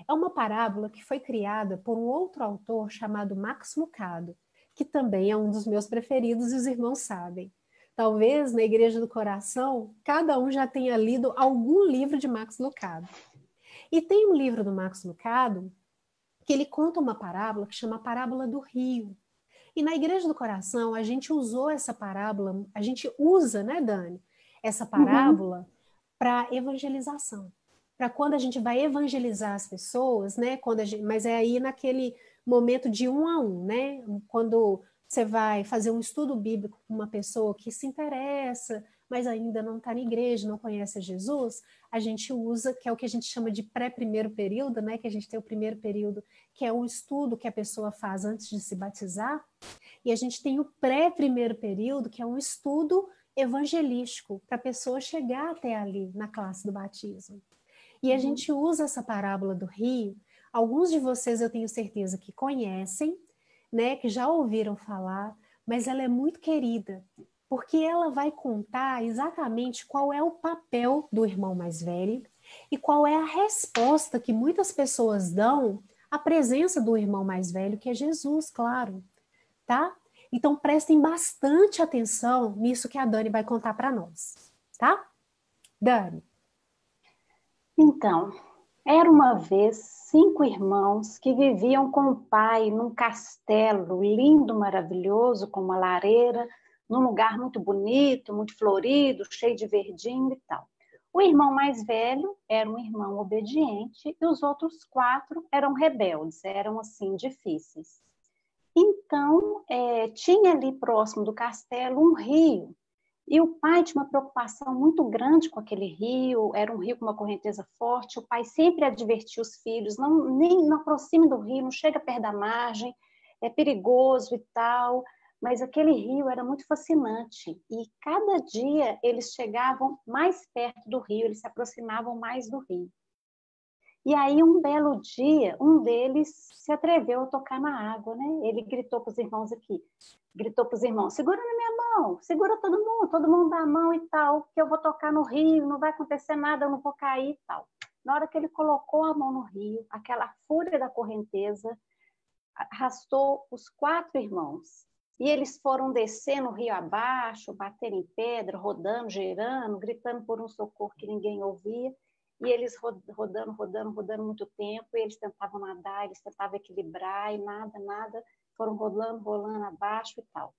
É uma parábola que foi criada por um outro autor chamado Max Lucado, que também é um dos meus preferidos e os irmãos sabem. Talvez na Igreja do Coração, cada um já tenha lido algum livro de Max Lucado. E tem um livro do Max Lucado que ele conta uma parábola que chama a Parábola do Rio. E na Igreja do Coração, a gente usou essa parábola, a gente usa, né, Dani, essa parábola para evangelização. Para quando a gente vai evangelizar as pessoas, né? Mas é aí naquele momento de 1 a 1, né? Quando você vai fazer um estudo bíblico com uma pessoa que se interessa, mas ainda não está na igreja, não conhece Jesus, a gente usa, que é o que a gente chama de pré-primeiro período, né? Que a gente tem o primeiro período, que é um estudo que a pessoa faz antes de se batizar, e a gente tem o pré-primeiro período, que é um estudo evangelístico, para a pessoa chegar até ali na classe do batismo. E a gente usa essa parábola do rio. Alguns de vocês eu tenho certeza que conhecem, né, que já ouviram falar, mas ela é muito querida, porque ela vai contar exatamente qual é o papel do irmão mais velho e qual é a resposta que muitas pessoas dão à presença do irmão mais velho, que é Jesus, claro, tá? Então prestem bastante atenção nisso que a Dani vai contar para nós, tá? Dani. Então, era uma vez 5 irmãos que viviam com o pai num castelo lindo, maravilhoso, com uma lareira, num lugar muito bonito, muito florido, cheio de verdinho e tal. O irmão mais velho era um irmão obediente e os outros 4 eram rebeldes, eram assim, difíceis. Então, tinha ali próximo do castelo um rio. E o pai tinha uma preocupação muito grande com aquele rio, era um rio com uma correnteza forte, o pai sempre advertia os filhos, não aproxime do rio, não chega perto da margem, é perigoso e tal, mas aquele rio era muito fascinante, e cada dia eles chegavam mais perto do rio, eles se aproximavam mais do rio. E aí, um belo dia, um deles se atreveu a tocar na água, né? Ele gritou para os irmãos aqui, segura na minha mão, segura todo mundo dá a mão e tal, que eu vou tocar no rio, não vai acontecer nada, eu não vou cair e tal. Na hora que ele colocou a mão no rio, aquela fúria da correnteza arrastou os 4 irmãos. E eles foram descendo o rio abaixo, batendo em pedra, rodando, girando, gritando por um socorro que ninguém ouvia. E eles rodando muito tempo, e eles tentavam nadar, eles tentavam equilibrar, e nada, foram rolando abaixo e tal.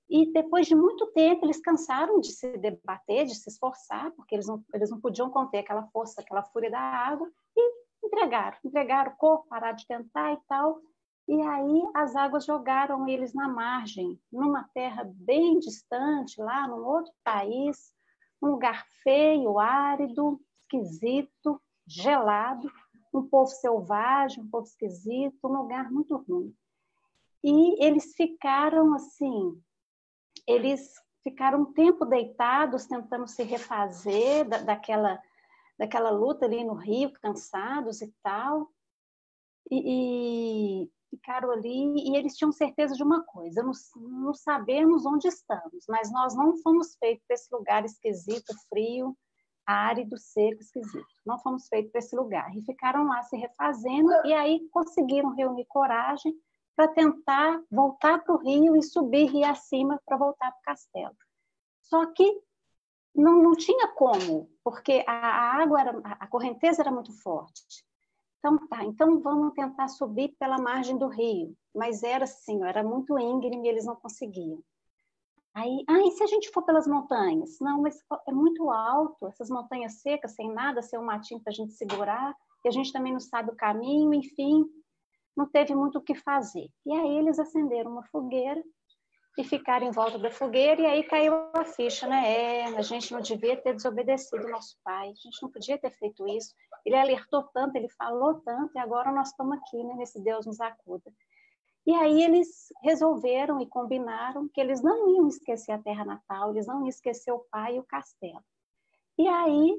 E depois de muito tempo, eles cansaram de se debater, de se esforçar, porque eles não podiam conter aquela força, aquela fúria da água, e entregaram o corpo, pararam de tentar e tal. E aí as águas jogaram eles na margem, numa terra bem distante, lá num outro país, um lugar feio, árido, esquisito, gelado, um povo selvagem, um povo esquisito, um lugar muito ruim. E eles ficaram assim, um tempo deitados, tentando se refazer daquela luta ali no rio, cansados e tal, e ficaram ali, e eles tinham certeza de uma coisa, não sabemos onde estamos, mas nós não fomos feitos para esse lugar esquisito, frio, árido, seco, esquisito. Não fomos feitos para esse lugar. E ficaram lá se refazendo, e aí conseguiram reunir coragem para tentar voltar para o rio e subir rio acima para voltar para o castelo. Só que não tinha como, porque a água, a correnteza era muito forte. Então vamos tentar subir pela margem do rio. Mas era assim, era muito íngreme e eles não conseguiam. Aí, e se a gente for pelas montanhas? Não, mas é muito alto, essas montanhas secas, sem nada, sem um matinho para a gente segurar, e a gente também não sabe o caminho, enfim, não teve muito o que fazer. E aí eles acenderam uma fogueira e ficaram em volta da fogueira, e aí caiu a ficha, né? A gente não devia ter desobedecido o nosso pai, a gente não podia ter feito isso. Ele alertou tanto, ele falou tanto, e agora nós estamos aqui, né? Nesse Deus nos acuda. E aí eles resolveram e combinaram que eles não iam esquecer a terra natal, eles não iam esquecer o pai e o castelo. E aí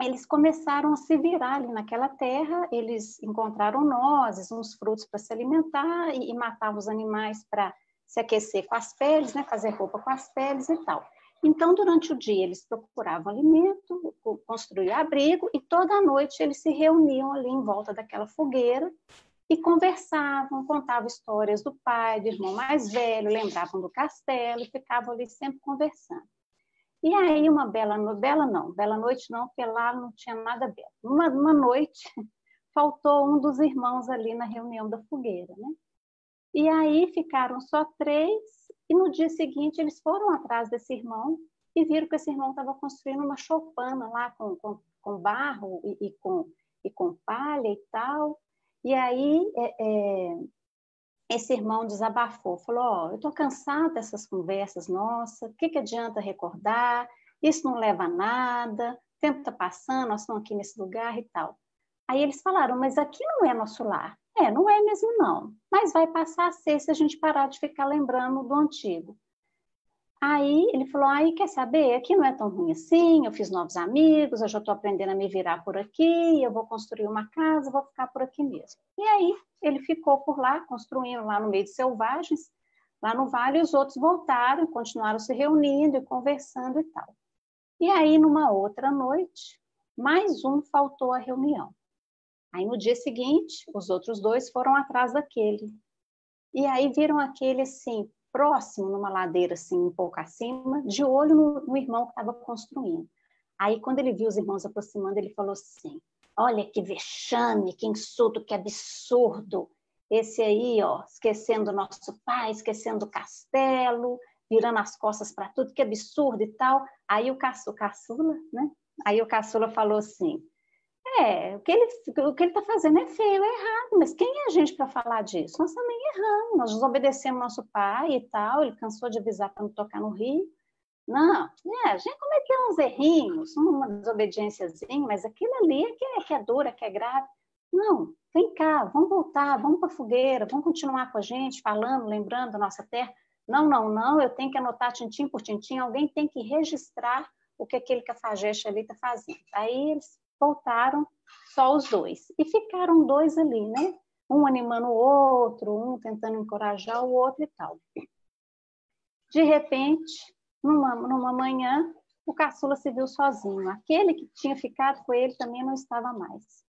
eles começaram a se virar ali naquela terra, eles encontraram nozes, uns frutos para se alimentar e matavam os animais para se aquecer com as peles, né, fazer roupa com as peles e tal. Então, durante o dia, eles procuravam alimento, construíam abrigo, e toda a noite eles se reuniam ali em volta daquela fogueira e conversavam, contavam histórias do pai, do irmão mais velho, lembravam do castelo, e ficavam ali sempre conversando. E aí, uma bela noite não, porque lá não tinha nada belo. Uma noite, faltou um dos irmãos ali na reunião da fogueira, né? E aí ficaram só 3, e no dia seguinte eles foram atrás desse irmão e viram que esse irmão estava construindo uma choupana lá com barro e com palha e tal. E aí esse irmão desabafou, falou, eu estou cansado dessas conversas nossas, o que adianta recordar? Isso não leva a nada, o tempo está passando, nós estamos aqui nesse lugar e tal. Aí eles falaram, mas aqui não é nosso lar. Não é mesmo não, mas vai passar a ser se a gente parar de ficar lembrando do antigo. Aí ele falou, quer saber, aqui não é tão ruim assim, eu fiz novos amigos, eu já estou aprendendo a me virar por aqui, eu vou construir uma casa, vou ficar por aqui mesmo. E aí ele ficou por lá, construindo lá no meio de selvagens, lá no vale, e os outros voltaram, continuaram se reunindo e conversando e tal. E aí, numa outra noite, mais um faltou à reunião. Aí, no dia seguinte, os outros 2 foram atrás daquele. E aí viram aquele, assim, próximo, numa ladeira, assim, um pouco acima, de olho no irmão que estava construindo. Aí, quando ele viu os irmãos aproximando, ele falou assim, olha que vexame, que insulto, que absurdo. Esse aí, ó, esquecendo o nosso pai, esquecendo o castelo, virando as costas para tudo, que absurdo e tal. Aí o caçula, né? Aí o caçula falou assim, o que ele está fazendo é feio, é errado, mas quem é a gente para falar disso? Nós também erramos, nós desobedecemos nosso pai e tal, ele cansou de avisar para não tocar no rio. Não, a gente cometeu uns errinhos, uma desobediênciazinha, mas aquilo ali é que é dura, que é grave. Não, vem cá, vamos voltar, vamos para a fogueira, vamos continuar com a gente, falando, lembrando da nossa terra. Não, eu tenho que anotar tintim por tintim, alguém tem que registrar o que aquele cafajeste ali está fazendo. Aí eles voltaram, só os 2, e ficaram 2 ali, né? Um animando o outro, um tentando encorajar o outro e tal. De repente, numa manhã, o caçula se viu sozinho. Aquele que tinha ficado com ele também não estava mais.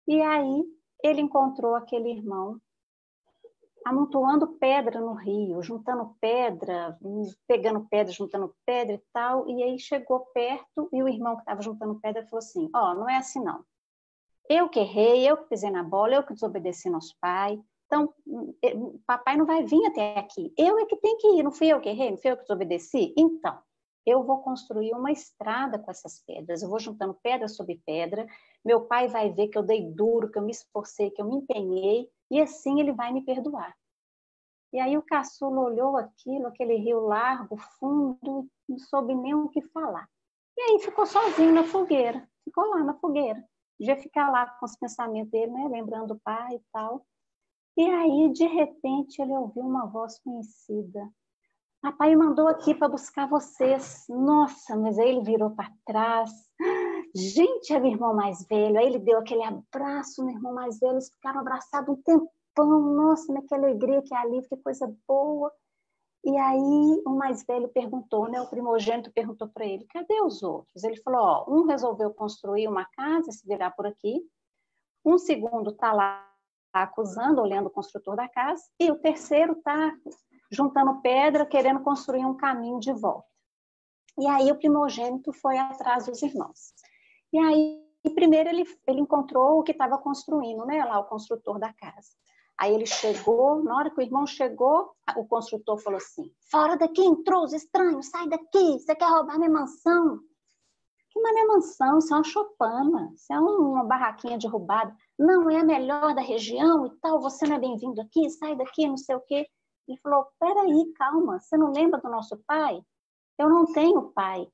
E aí, ele encontrou aquele irmão amontoando pedra no rio, juntando pedra, pegando pedra, juntando pedra e tal, e aí chegou perto e o irmão que estava juntando pedra falou assim, não é assim não. Eu que errei, eu que pisei na bola, eu que desobedeci nosso pai, então papai não vai vir até aqui, eu é que tenho que ir, não fui eu que errei, não fui eu que desobedeci? Então, eu vou construir uma estrada com essas pedras, eu vou juntando pedra sobre pedra, meu pai vai ver que eu dei duro, que eu me esforcei, que eu me empenhei, e assim ele vai me perdoar. E aí o caçula olhou aquilo, aquele rio largo, fundo, não soube nem o que falar. E aí ficou sozinho na fogueira, ficou lá na fogueira. Devia ficar lá com os pensamentos dele, né? Lembrando do pai e tal. E aí, de repente, ele ouviu uma voz conhecida. Papai mandou aqui para buscar vocês. Nossa, mas aí ele virou para trás. Gente, é o irmão mais velho. Aí ele deu aquele abraço no irmão mais velho. Eles ficaram abraçados um tempão. Nossa, mas que alegria, que alívio, que coisa boa. E aí o mais velho perguntou, né? O primogênito perguntou para ele, cadê os outros? Ele falou, ó, um resolveu construir uma casa, se virar por aqui, um segundo está lá acusando, olhando o construtor da casa, e o terceiro está juntando pedra, querendo construir um caminho de volta. E aí o primogênito foi atrás dos irmãos. E aí, primeiro ele encontrou o que estava construindo, né? Lá o construtor da casa. Aí ele chegou, na hora que o irmão chegou, o construtor falou assim, fora daqui, intruso, estranho, sai daqui, você quer roubar minha mansão? Que mané mansão, isso é uma choupana, isso é uma barraquinha derrubada. Não, é a melhor da região e tal, você não é bem-vindo aqui, sai daqui, não sei o quê. Ele falou, peraí, calma, você não lembra do nosso pai? Eu não tenho pai.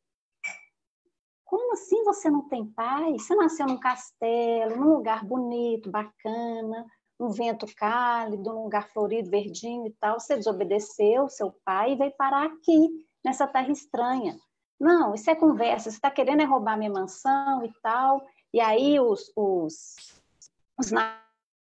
Como assim você não tem pai? Você nasceu num castelo, num lugar bonito, bacana, um vento cálido, um lugar florido, verdinho e tal. Você desobedeceu seu pai e veio parar aqui, nessa terra estranha. Não, isso é conversa, você está querendo roubar minha mansão e tal. E aí os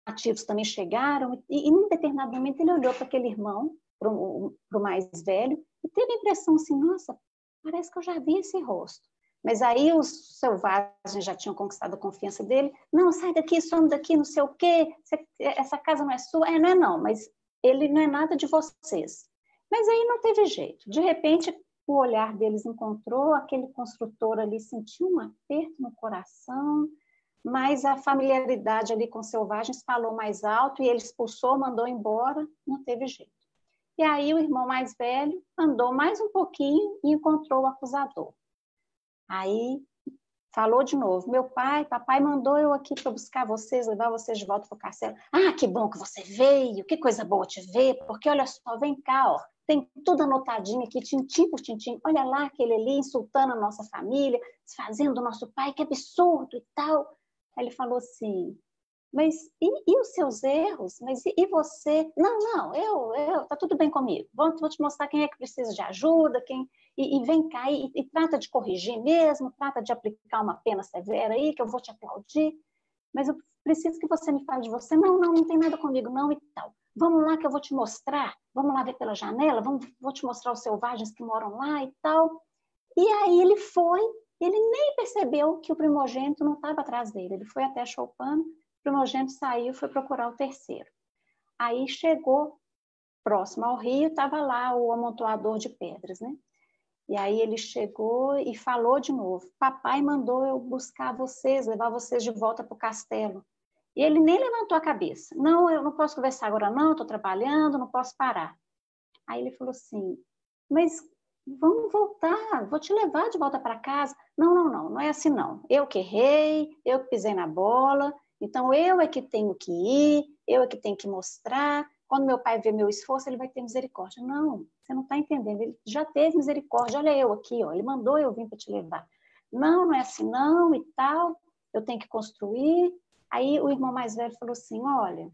nativos também chegaram e em determinado momento ele olhou para aquele irmão, para o mais velho, e teve a impressão assim, nossa, parece que eu já vi esse rosto. Mas aí os selvagens já tinham conquistado a confiança dele. Não, sai daqui, some daqui, não sei o quê. Essa casa não é sua. Não é não, mas ele não é nada de vocês. Mas aí não teve jeito. De repente, o olhar deles encontrou, aquele construtor ali sentiu um aperto no coração, mas a familiaridade ali com os selvagens falou mais alto e ele expulsou, mandou embora, não teve jeito. E aí o irmão mais velho andou mais um pouquinho e encontrou o acusador. Aí falou de novo, papai mandou eu aqui para buscar vocês, levar vocês de volta para o castelo. Ah, que bom que você veio, que coisa boa te ver, porque olha só, vem cá, ó, tem tudo anotadinho aqui, tintim por tintim, olha lá aquele ali insultando a nossa família, desfazendo do nosso pai, que absurdo e tal. Aí ele falou assim, mas e os seus erros? Mas e você? Não, tá tudo bem comigo, vou te mostrar quem é que precisa de ajuda, e vem cá e trata de corrigir mesmo, trata de aplicar uma pena severa aí, que eu vou te aplaudir, mas eu preciso que você me fale de você. Não tem nada comigo não e tal. Vamos lá que eu vou te mostrar, vamos lá ver pela janela, vou te mostrar os selvagens que moram lá e tal. E aí ele foi, ele nem percebeu que o primogênito não estava atrás dele, ele foi até a choupana, o primogênito saiu e foi procurar o terceiro. Aí chegou próximo ao rio, estava lá o amontoador de pedras, né? E aí ele chegou e falou de novo, papai mandou eu buscar vocês, levar vocês de volta para o castelo. E ele nem levantou a cabeça. Não, eu não posso conversar agora não, estou trabalhando, não posso parar. Aí ele falou assim, mas vamos voltar, vou te levar de volta para casa. Não é assim não. Eu que errei, eu que pisei na bola, então eu é que tenho que ir, eu é que tenho que mostrar. Quando meu pai vê meu esforço, ele vai ter misericórdia. Não, você não está entendendo. Ele já teve misericórdia. Olha eu aqui, ó. Ele mandou eu vir para te levar. Não é assim não e tal. Eu tenho que construir. Aí o irmão mais velho falou assim, olha,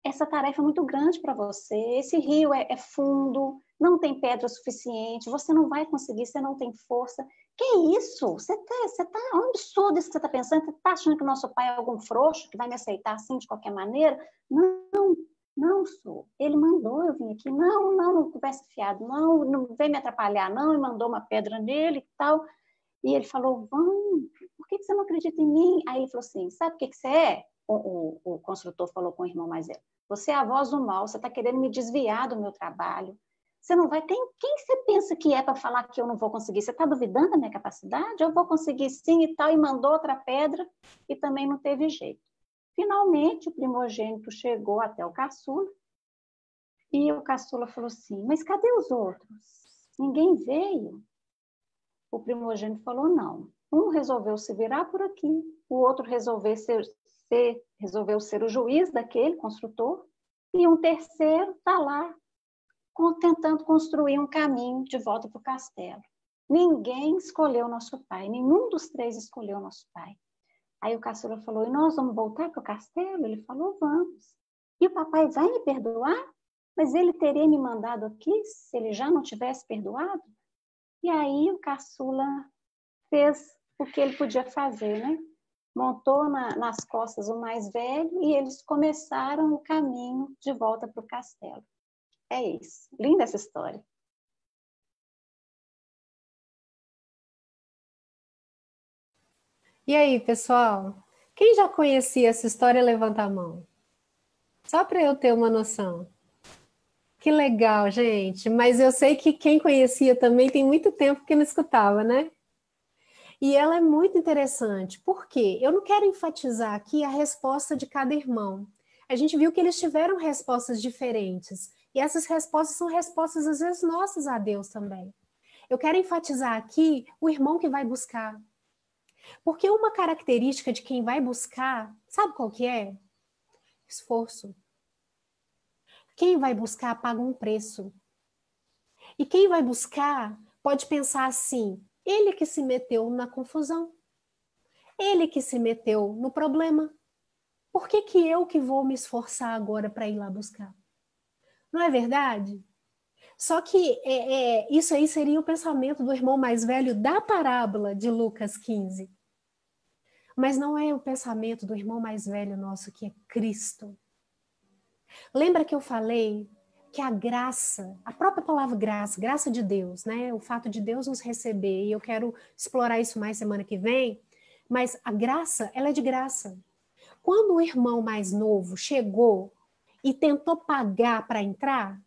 essa tarefa é muito grande para você. Esse rio é fundo, não tem pedra suficiente. Você não vai conseguir, você não tem força. Que isso? Você tá é um absurdo isso que você está pensando. Você está achando que o nosso pai é algum frouxo que vai me aceitar assim de qualquer maneira? Não sou. Ele mandou eu vir aqui. Não conversa fiado. Não vem me atrapalhar, não. E mandou uma pedra nele e tal. E ele falou, por que você não acredita em mim? Aí ele falou assim, sabe o que você é? O construtor falou com o irmão mais velho. Você é a voz do mal, você está querendo me desviar do meu trabalho. Você não vai... Quem você pensa que é para falar que eu não vou conseguir? Você está duvidando da minha capacidade? Eu vou conseguir sim e tal. E mandou outra pedra e também não teve jeito. Finalmente, o primogênito chegou até o caçula e o caçula falou assim, mas cadê os outros? Ninguém veio. O primogênito falou, não. Um resolveu se virar por aqui, o outro resolveu ser o juiz daquele construtor e um terceiro está lá tentando construir um caminho de volta para o castelo. Ninguém escolheu nosso pai, nenhum dos três escolheu nosso pai. Aí o caçula falou, e nós vamos voltar para o castelo? Ele falou, vamos. E o papai vai me perdoar? Mas ele teria me mandado aqui se ele já não tivesse perdoado? E aí o caçula fez o que ele podia fazer, né? Montou nas costas o mais velho e eles começaram o caminho de volta para o castelo. É isso. Linda essa história. E aí, pessoal? Quem já conhecia essa história, levanta a mão. Só para eu ter uma noção. Que legal, gente. Mas eu sei que quem conhecia também tem muito tempo que não escutava, né? E ela é muito interessante. Por quê? Eu não quero enfatizar aqui a resposta de cada irmão. A gente viu que eles tiveram respostas diferentes. E essas respostas são respostas, às vezes, nossas a Deus também. Eu quero enfatizar aqui o irmão que vai buscar. Porque uma característica de quem vai buscar, sabe qual que é? Esforço. Quem vai buscar paga um preço. E quem vai buscar pode pensar assim, ele que se meteu na confusão. Ele que se meteu no problema. Por que que eu que vou me esforçar agora para ir lá buscar? Não é verdade? Só que isso aí seria o pensamento do irmão mais velho da parábola de Lucas 15. Mas não é o pensamento do irmão mais velho nosso, que é Cristo. Lembra que eu falei que a graça, a própria palavra graça, graça de Deus, né? O fato de Deus nos receber, e eu quero explorar isso mais semana que vem, mas a graça, ela é de graça. Quando o irmão mais novo chegou e tentou pagar para entrar,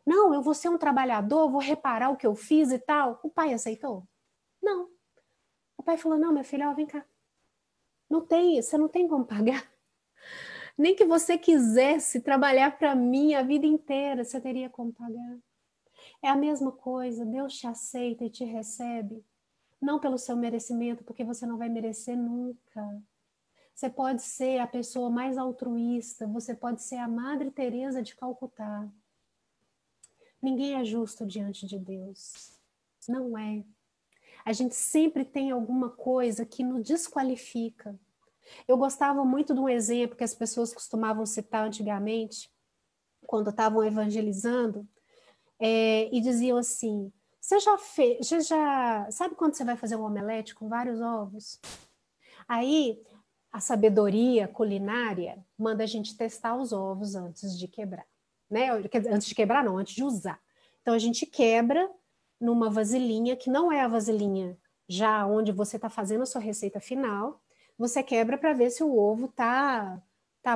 não, eu vou ser um trabalhador, vou reparar o que eu fiz e tal, o pai aceitou? Não. O pai falou, não, minha filha, ó, vem cá. Não tem, você não tem como pagar. Nem que você quisesse trabalhar para mim a vida inteira, você teria como pagar. É a mesma coisa, Deus te aceita e te recebe, não pelo seu merecimento, porque você não vai merecer nunca. Você pode ser a pessoa mais altruísta, você pode ser a Madre Teresa de Calcutá. Ninguém é justo diante de Deus. Não é. A gente sempre tem alguma coisa que nos desqualifica. Eu gostava muito de um exemplo que as pessoas costumavam citar antigamente, quando estavam evangelizando, e diziam assim, sabe quando você vai fazer um omelete com vários ovos? Aí, a sabedoria culinária manda a gente testar os ovos antes de quebrar. Né? Antes de quebrar, não, antes de usar. Então, a gente quebra numa vasilhinha, que não é a vasilhinha já onde você está fazendo a sua receita final, você quebra para ver se o ovo tá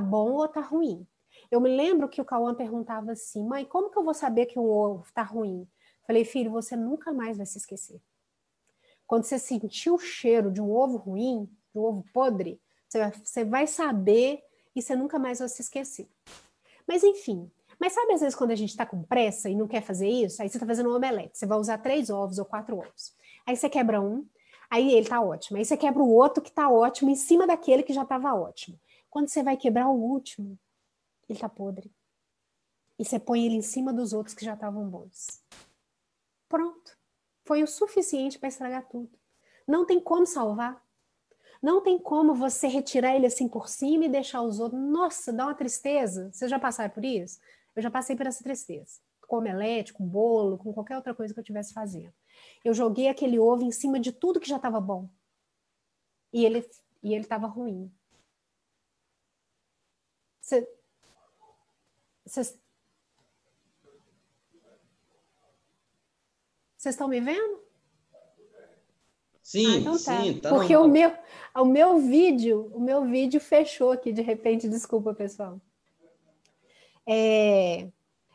bom ou tá ruim. Eu me lembro que o Cauã perguntava assim, mãe, como que eu vou saber que um ovo tá ruim? Falei, filho, você nunca mais vai se esquecer. Quando você sentir o cheiro de um ovo ruim, de um ovo podre, você vai saber e você nunca mais vai se esquecer. Mas enfim, mas sabe às vezes quando a gente está com pressa e não quer fazer isso? Aí você está fazendo um omelete, você vai usar 3 ovos ou 4 ovos. Aí você quebra um, aí ele tá ótimo. Aí você quebra o outro que tá ótimo em cima daquele que já estava ótimo. Quando você vai quebrar o último, ele tá podre. E você põe ele em cima dos outros que já estavam bons. Pronto. Foi o suficiente para estragar tudo. Não tem como salvar. Não tem como você retirar ele assim por cima e deixar os outros. Nossa, dá uma tristeza. Vocês já passaram por isso? Eu já passei por essa tristeza. Com omelete, com bolo, com qualquer outra coisa que eu estivesse fazendo. Eu joguei aquele ovo em cima de tudo que já estava bom. E ele estava ruim. Vocês estão me vendo? Sim, então tá. sim, tá Porque normal. o meu vídeo fechou aqui de repente, desculpa, pessoal.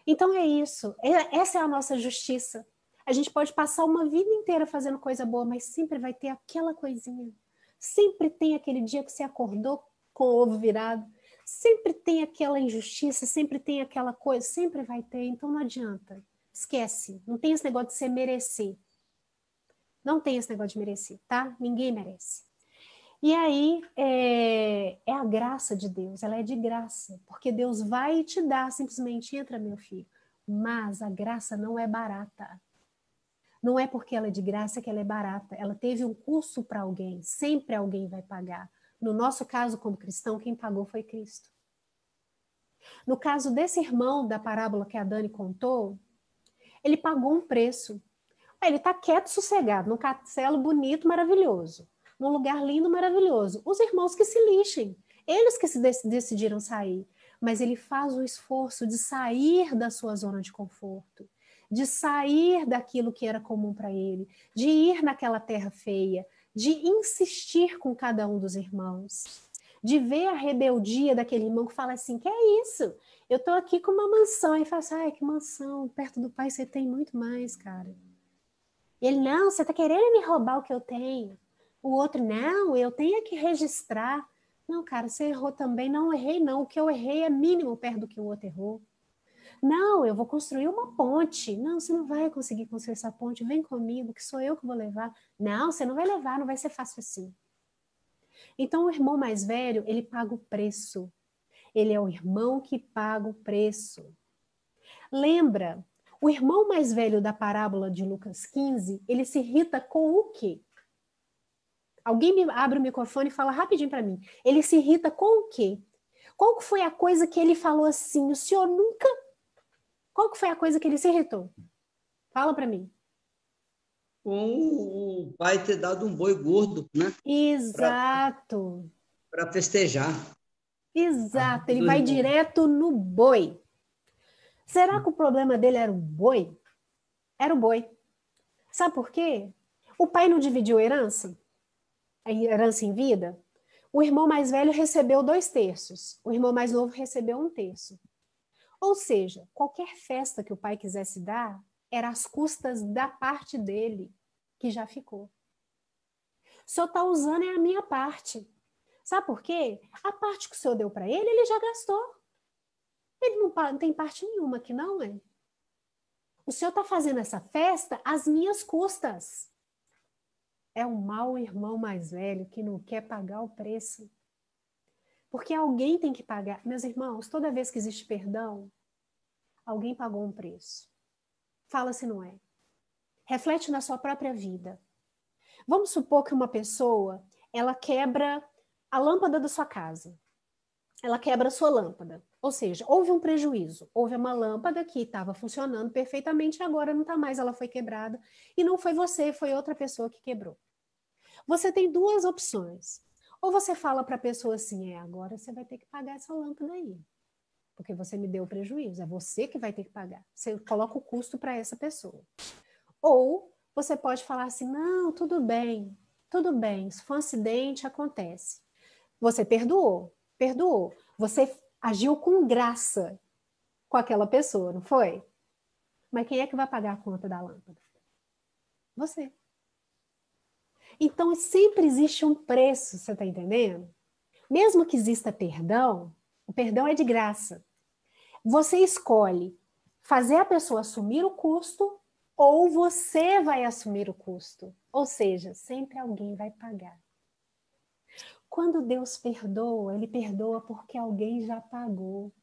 Então é isso. Essa é a nossa justiça. A gente pode passar uma vida inteira fazendo coisa boa, mas sempre vai ter aquela coisinha. Sempre tem aquele dia que você acordou com o ovo virado. Sempre tem aquela injustiça, sempre tem aquela coisa, sempre vai ter. Então não adianta. Esquece. Não tem esse negócio de você merecer. Não tem esse negócio de merecer, tá? Ninguém merece. E aí, é a graça de Deus, ela é de graça, porque Deus vai te dar, simplesmente entra, meu filho. Mas a graça não é barata. Não é porque ela é de graça que ela é barata. Ela teve um custo para alguém, sempre alguém vai pagar. No nosso caso, como cristão, quem pagou foi Cristo. No caso desse irmão da parábola que a Dani contou, ele pagou um preço. Ele está quieto, sossegado, num castelo bonito, maravilhoso. Num lugar lindo, maravilhoso. Os irmãos que se lixem. Eles que decidiram sair. mas ele faz o esforço de sair da sua zona de conforto, de sair daquilo que era comum para ele, de ir naquela terra feia, de insistir com cada um dos irmãos, de ver a rebeldia daquele irmão que fala assim, que é isso? Eu estou aqui com uma mansão. Aí fala assim, ai, que mansão, perto do pai você tem muito mais, cara. E ele, não, você está querendo me roubar o que eu tenho. O outro, não, eu tenho que registrar. Não, cara, você errou também. Não, errei não. O que eu errei é mínimo perto do que o outro errou. Não, eu vou construir uma ponte. Não, você não vai conseguir construir essa ponte. Vem comigo, que sou eu que vou levar. Não, você não vai levar, não vai ser fácil assim. Então, o irmão mais velho, ele paga o preço. Ele é o irmão que paga o preço. Lembra, o irmão mais velho da parábola de Lucas 15, ele se irrita com o quê? Alguém me abre o microfone e fala rapidinho para mim. Ele se irrita com o quê? Qual foi a coisa que ele falou assim? O senhor nunca... Qual foi a coisa que ele se irritou? Fala para mim. Com o pai ter dado um boi gordo, né? Exato. Para festejar. Exato, ele vai direto no boi. Será que o problema dele era o boi? Era o boi. Sabe por quê? O pai não dividiu a herança em vida. O irmão mais velho recebeu 2/3. O irmão mais novo recebeu 1/3. Ou seja, qualquer festa que o pai quisesse dar, era às custas da parte dele, que já ficou. O senhor está usando é a minha parte. Sabe por quê? A parte que o senhor deu para ele, ele já gastou. Ele não tem parte nenhuma aqui, não é? O senhor está fazendo essa festa às minhas custas. É um mau irmão mais velho que não quer pagar o preço. Porque alguém tem que pagar. Meus irmãos, toda vez que existe perdão, alguém pagou um preço. Fala se não é. Reflete na sua própria vida. Vamos supor que uma pessoa, ela quebra a lâmpada da sua casa. Ela quebra a sua lâmpada. Ou seja, houve um prejuízo. Houve uma lâmpada que estava funcionando perfeitamente e agora não está mais, ela foi quebrada. E não foi você, foi outra pessoa que quebrou. Você tem 2 opções. Ou você fala para a pessoa assim, agora você vai ter que pagar essa lâmpada aí. Porque você me deu o prejuízo, é você que vai ter que pagar. Você coloca o custo para essa pessoa. Ou você pode falar assim, não, tudo bem, se for um acidente, acontece. Você perdoou. Você agiu com graça com aquela pessoa, não foi? Mas quem é que vai pagar a conta da lâmpada? Você. Então, sempre existe um preço, você está entendendo? Mesmo que exista perdão, o perdão é de graça. Você escolhe fazer a pessoa assumir o custo ou você vai assumir o custo. Ou seja, sempre alguém vai pagar. Quando Deus perdoa, Ele perdoa porque alguém já pagou.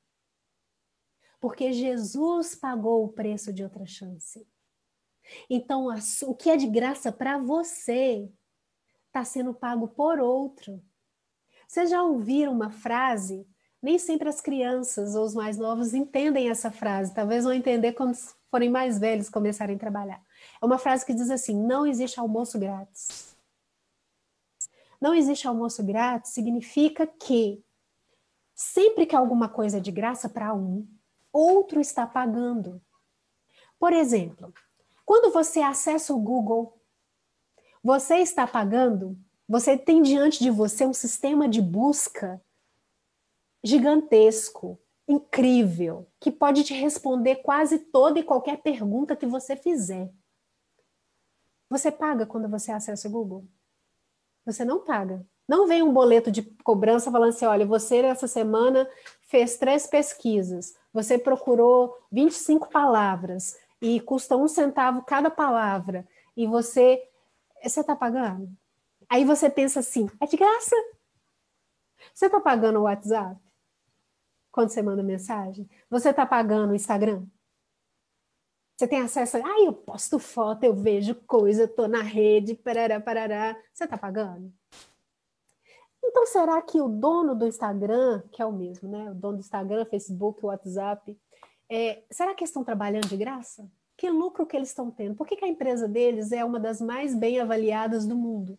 Porque Jesus pagou o preço de outra chance. Então, o que é de graça para você está sendo pago por outro. Vocês já ouviram uma frase? Nem sempre as crianças ou os mais novos entendem essa frase. Talvez vão entender quando forem mais velhos começarem a trabalhar. É uma frase que diz assim, não existe almoço grátis. Não existe almoço grátis significa que sempre que alguma coisa é de graça para um, outro está pagando. Por exemplo, quando você acessa o Google, você está pagando, você tem diante de você um sistema de busca gigantesco, incrível, que pode te responder quase toda e qualquer pergunta que você fizer. Você paga quando você acessa o Google? Você não paga. Não vem um boleto de cobrança falando assim, olha, você essa semana fez 3 pesquisas, você procurou 25 palavras e custa 1 centavo cada palavra e você está pagando? Aí você pensa assim, é de graça? Você está pagando o WhatsApp? Quando você manda mensagem? Você está pagando o Instagram? Você tem acesso a... eu posto foto, eu vejo coisa, eu estou na rede, parará, parará. Você está pagando? Então, será que o dono do Instagram, que é o mesmo, né? O dono do Instagram, Facebook, WhatsApp, será que eles estão trabalhando de graça? Que lucro que eles estão tendo? Por que a empresa deles é uma das mais bem avaliadas do mundo?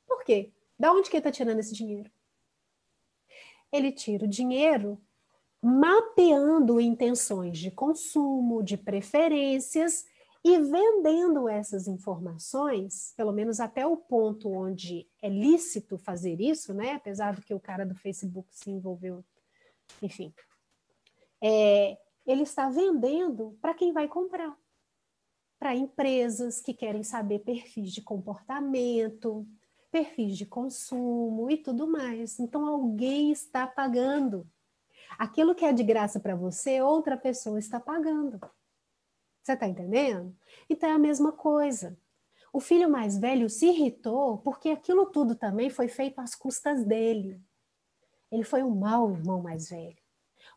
Por quê? Da onde que ele está tirando esse dinheiro? Ele tira o dinheiro mapeando intenções de consumo, de preferências e vendendo essas informações, pelo menos até o ponto onde é lícito fazer isso, né? Apesar do que o cara do Facebook se envolveu, enfim. Ele está vendendo para quem vai comprar. Para empresas que querem saber perfis de comportamento, perfis de consumo e tudo mais. Então, alguém está pagando. Aquilo que é de graça para você, outra pessoa está pagando. Você está entendendo? Então, é a mesma coisa. O filho mais velho se irritou porque aquilo tudo também foi feito às custas dele. Ele foi um mau irmão mais velho.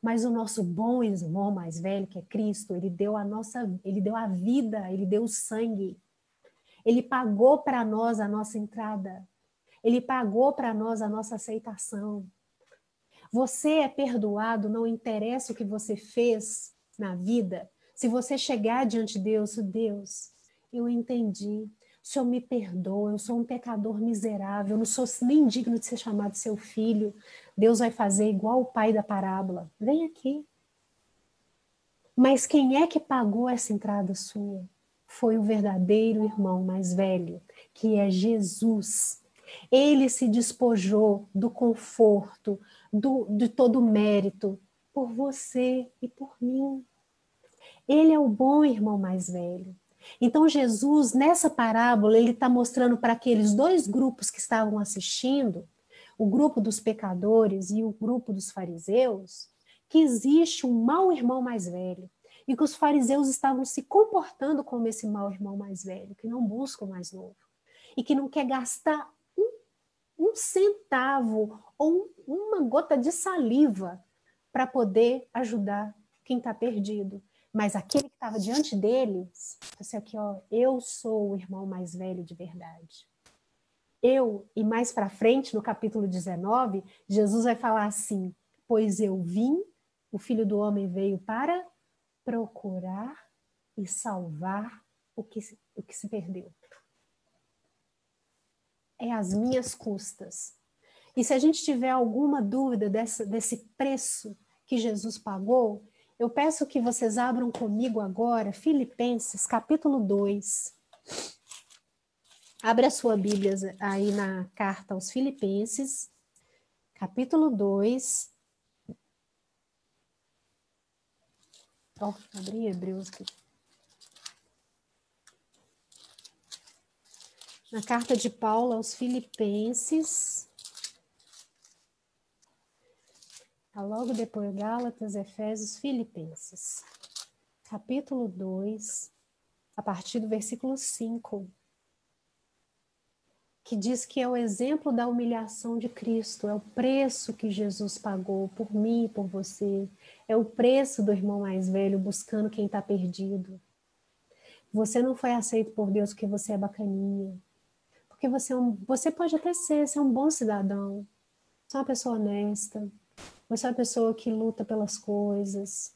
Mas o nosso bom irmão mais velho, que é Cristo, ele deu a vida, ele deu o sangue. Ele pagou para nós a nossa entrada. Ele pagou para nós a nossa aceitação. Você é perdoado, não interessa o que você fez na vida. Se você chegar diante de Deus, Deus, eu entendi. O Senhor me perdoa, eu sou um pecador miserável, eu não sou nem digno de ser chamado seu filho. Deus vai fazer igual o pai da parábola. Vem aqui. Mas quem é que pagou essa entrada sua? Foi o verdadeiro irmão mais velho, que é Jesus. Ele se despojou do conforto, de todo o mérito, por você e por mim. Ele é o bom irmão mais velho. Então Jesus, nessa parábola, ele está mostrando para aqueles dois grupos que estavam assistindo, o grupo dos pecadores e o grupo dos fariseus, que existe um mau irmão mais velho. E que os fariseus estavam se comportando como esse mau irmão mais velho, que não busca o mais novo. E que não quer gastar um centavo ou uma gota de saliva para poder ajudar quem está perdido. Mas aquele que estava diante deles, disse aqui, ó, eu sou o irmão mais velho de verdade. E mais para frente, no capítulo 19, Jesus vai falar assim, pois eu vim, o Filho do Homem veio para procurar e salvar o que se perdeu. É às minhas custas. E se a gente tiver alguma dúvida desse preço que Jesus pagou, eu peço que vocês abram comigo agora Filipenses, capítulo 2. Abre a sua Bíblia aí na carta aos Filipenses, capítulo 2. Abri Hebreus aqui. Na carta de Paulo aos Filipenses, logo depois Gálatas, Efésios, Filipenses, capítulo 2, a partir do versículo 5, que diz que é o exemplo da humilhação de Cristo, é o preço que Jesus pagou por mim e por você, é o preço do irmão mais velho buscando quem está perdido. Você não foi aceito por Deus porque você é bacaninha, porque você pode até ser um bom cidadão, você é uma pessoa honesta, você é uma pessoa que luta pelas coisas.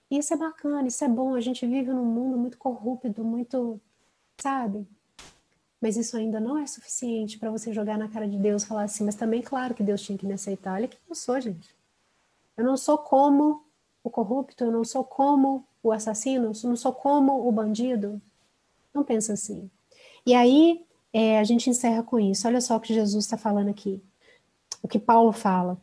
E isso é bacana, isso é bom. A gente vive num mundo muito corrupto, muito, sabe? Mas isso ainda não é suficiente para você jogar na cara de Deus e falar assim, mas também, claro que Deus tinha que me aceitar. Olha quem eu sou, gente. Eu não sou como o corrupto, eu não sou como o assassino, eu não sou como o bandido. Não pensa assim. E aí, a gente encerra com isso. Olha só o que Jesus está falando aqui. O que Paulo fala.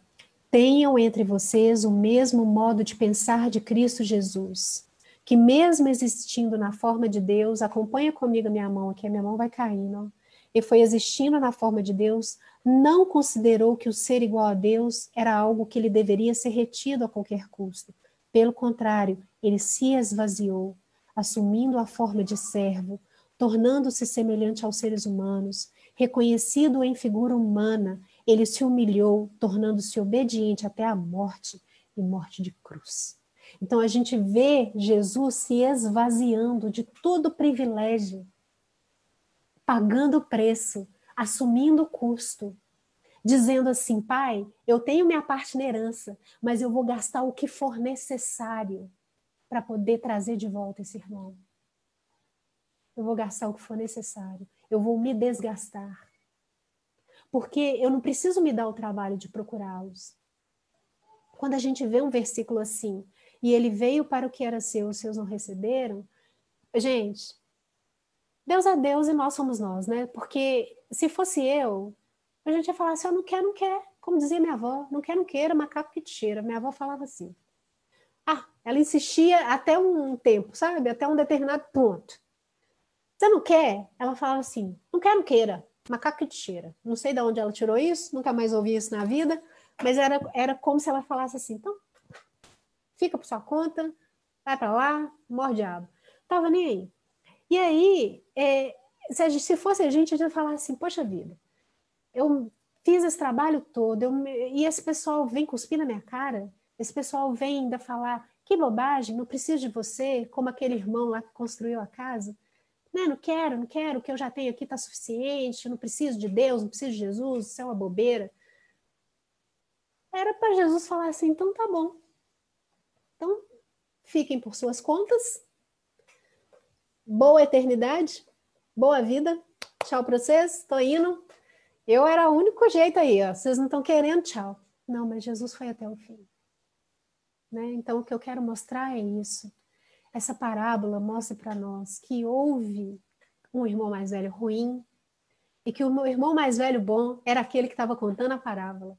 Tenham entre vocês o mesmo modo de pensar de Cristo Jesus, que mesmo existindo na forma de Deus, acompanha comigo a minha mão aqui, a minha mão vai caindo, e foi existindo na forma de Deus, não considerou que o ser igual a Deus era algo que lhe deveria ser retido a qualquer custo. Pelo contrário, ele se esvaziou, assumindo a forma de servo, tornando-se semelhante aos seres humanos, reconhecido em figura humana, ele se humilhou, tornando-se obediente até a morte, e morte de cruz. Então a gente vê Jesus se esvaziando de todo privilégio, pagando o preço, assumindo o custo, dizendo assim, Pai, eu tenho minha parte na herança, mas eu vou gastar o que for necessário para poder trazer de volta esse irmão. Eu vou gastar o que for necessário, eu vou me desgastar. Porque eu não preciso me dar o trabalho de procurá-los. quando a gente vê um versículo assim, e ele veio para o que era seu, os seus não receberam, gente, Deus é Deus e nós somos nós, né? Porque se fosse eu, a gente ia falar assim, não quer, não quer. Como dizia minha avó, não quer, não queira, macaco que te cheira. Minha avó falava assim. Ela insistia até um tempo, sabe? Até um determinado ponto. Você não quer? Ela falava assim, não quer, não queira, macaco que te cheira. Não sei de onde ela tirou isso, nunca mais ouvi isso na vida, mas era como se ela falasse assim, então, fica por sua conta, vai para lá, morre diabo. Tava nem aí. E aí, se fosse a gente ia falar assim, poxa vida, eu fiz esse trabalho todo, e esse pessoal vem cuspir na minha cara, esse pessoal vem ainda falar, que bobagem, não preciso de você, como aquele irmão lá que construiu a casa. Não quero, não quero, o que eu já tenho aqui está suficiente, não preciso de Deus, não preciso de Jesus, isso é uma bobeira. Era para Jesus falar assim, então tá bom. Então, fiquem por suas contas, boa eternidade, boa vida, tchau para vocês, estou indo. Eu era o único jeito aí, ó. Vocês não estão querendo, tchau. Não, mas Jesus foi até o fim. Né? Então, o que eu quero mostrar é isso. Essa parábola mostra para nós que houve um irmão mais velho ruim e que o meu irmão mais velho bom era aquele que estava contando a parábola.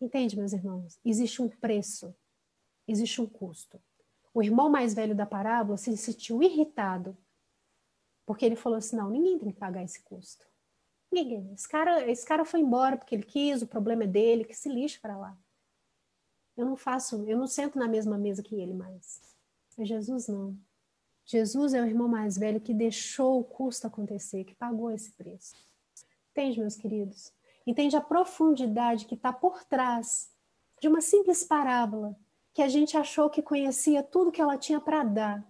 Entende, meus irmãos? Existe um preço, existe um custo. O irmão mais velho da parábola se sentiu irritado porque ele falou assim, não, ninguém tem que pagar esse custo. Ninguém. Esse cara foi embora porque ele quis, o problema é dele, que se lixe para lá. Eu não sento na mesma mesa que ele mais. Mas Jesus não. Jesus é o irmão mais velho que deixou o custo acontecer, que pagou esse preço. Entende, meus queridos? Entende a profundidade que está por trás de uma simples parábola que a gente achou que conhecia tudo que ela tinha para dar.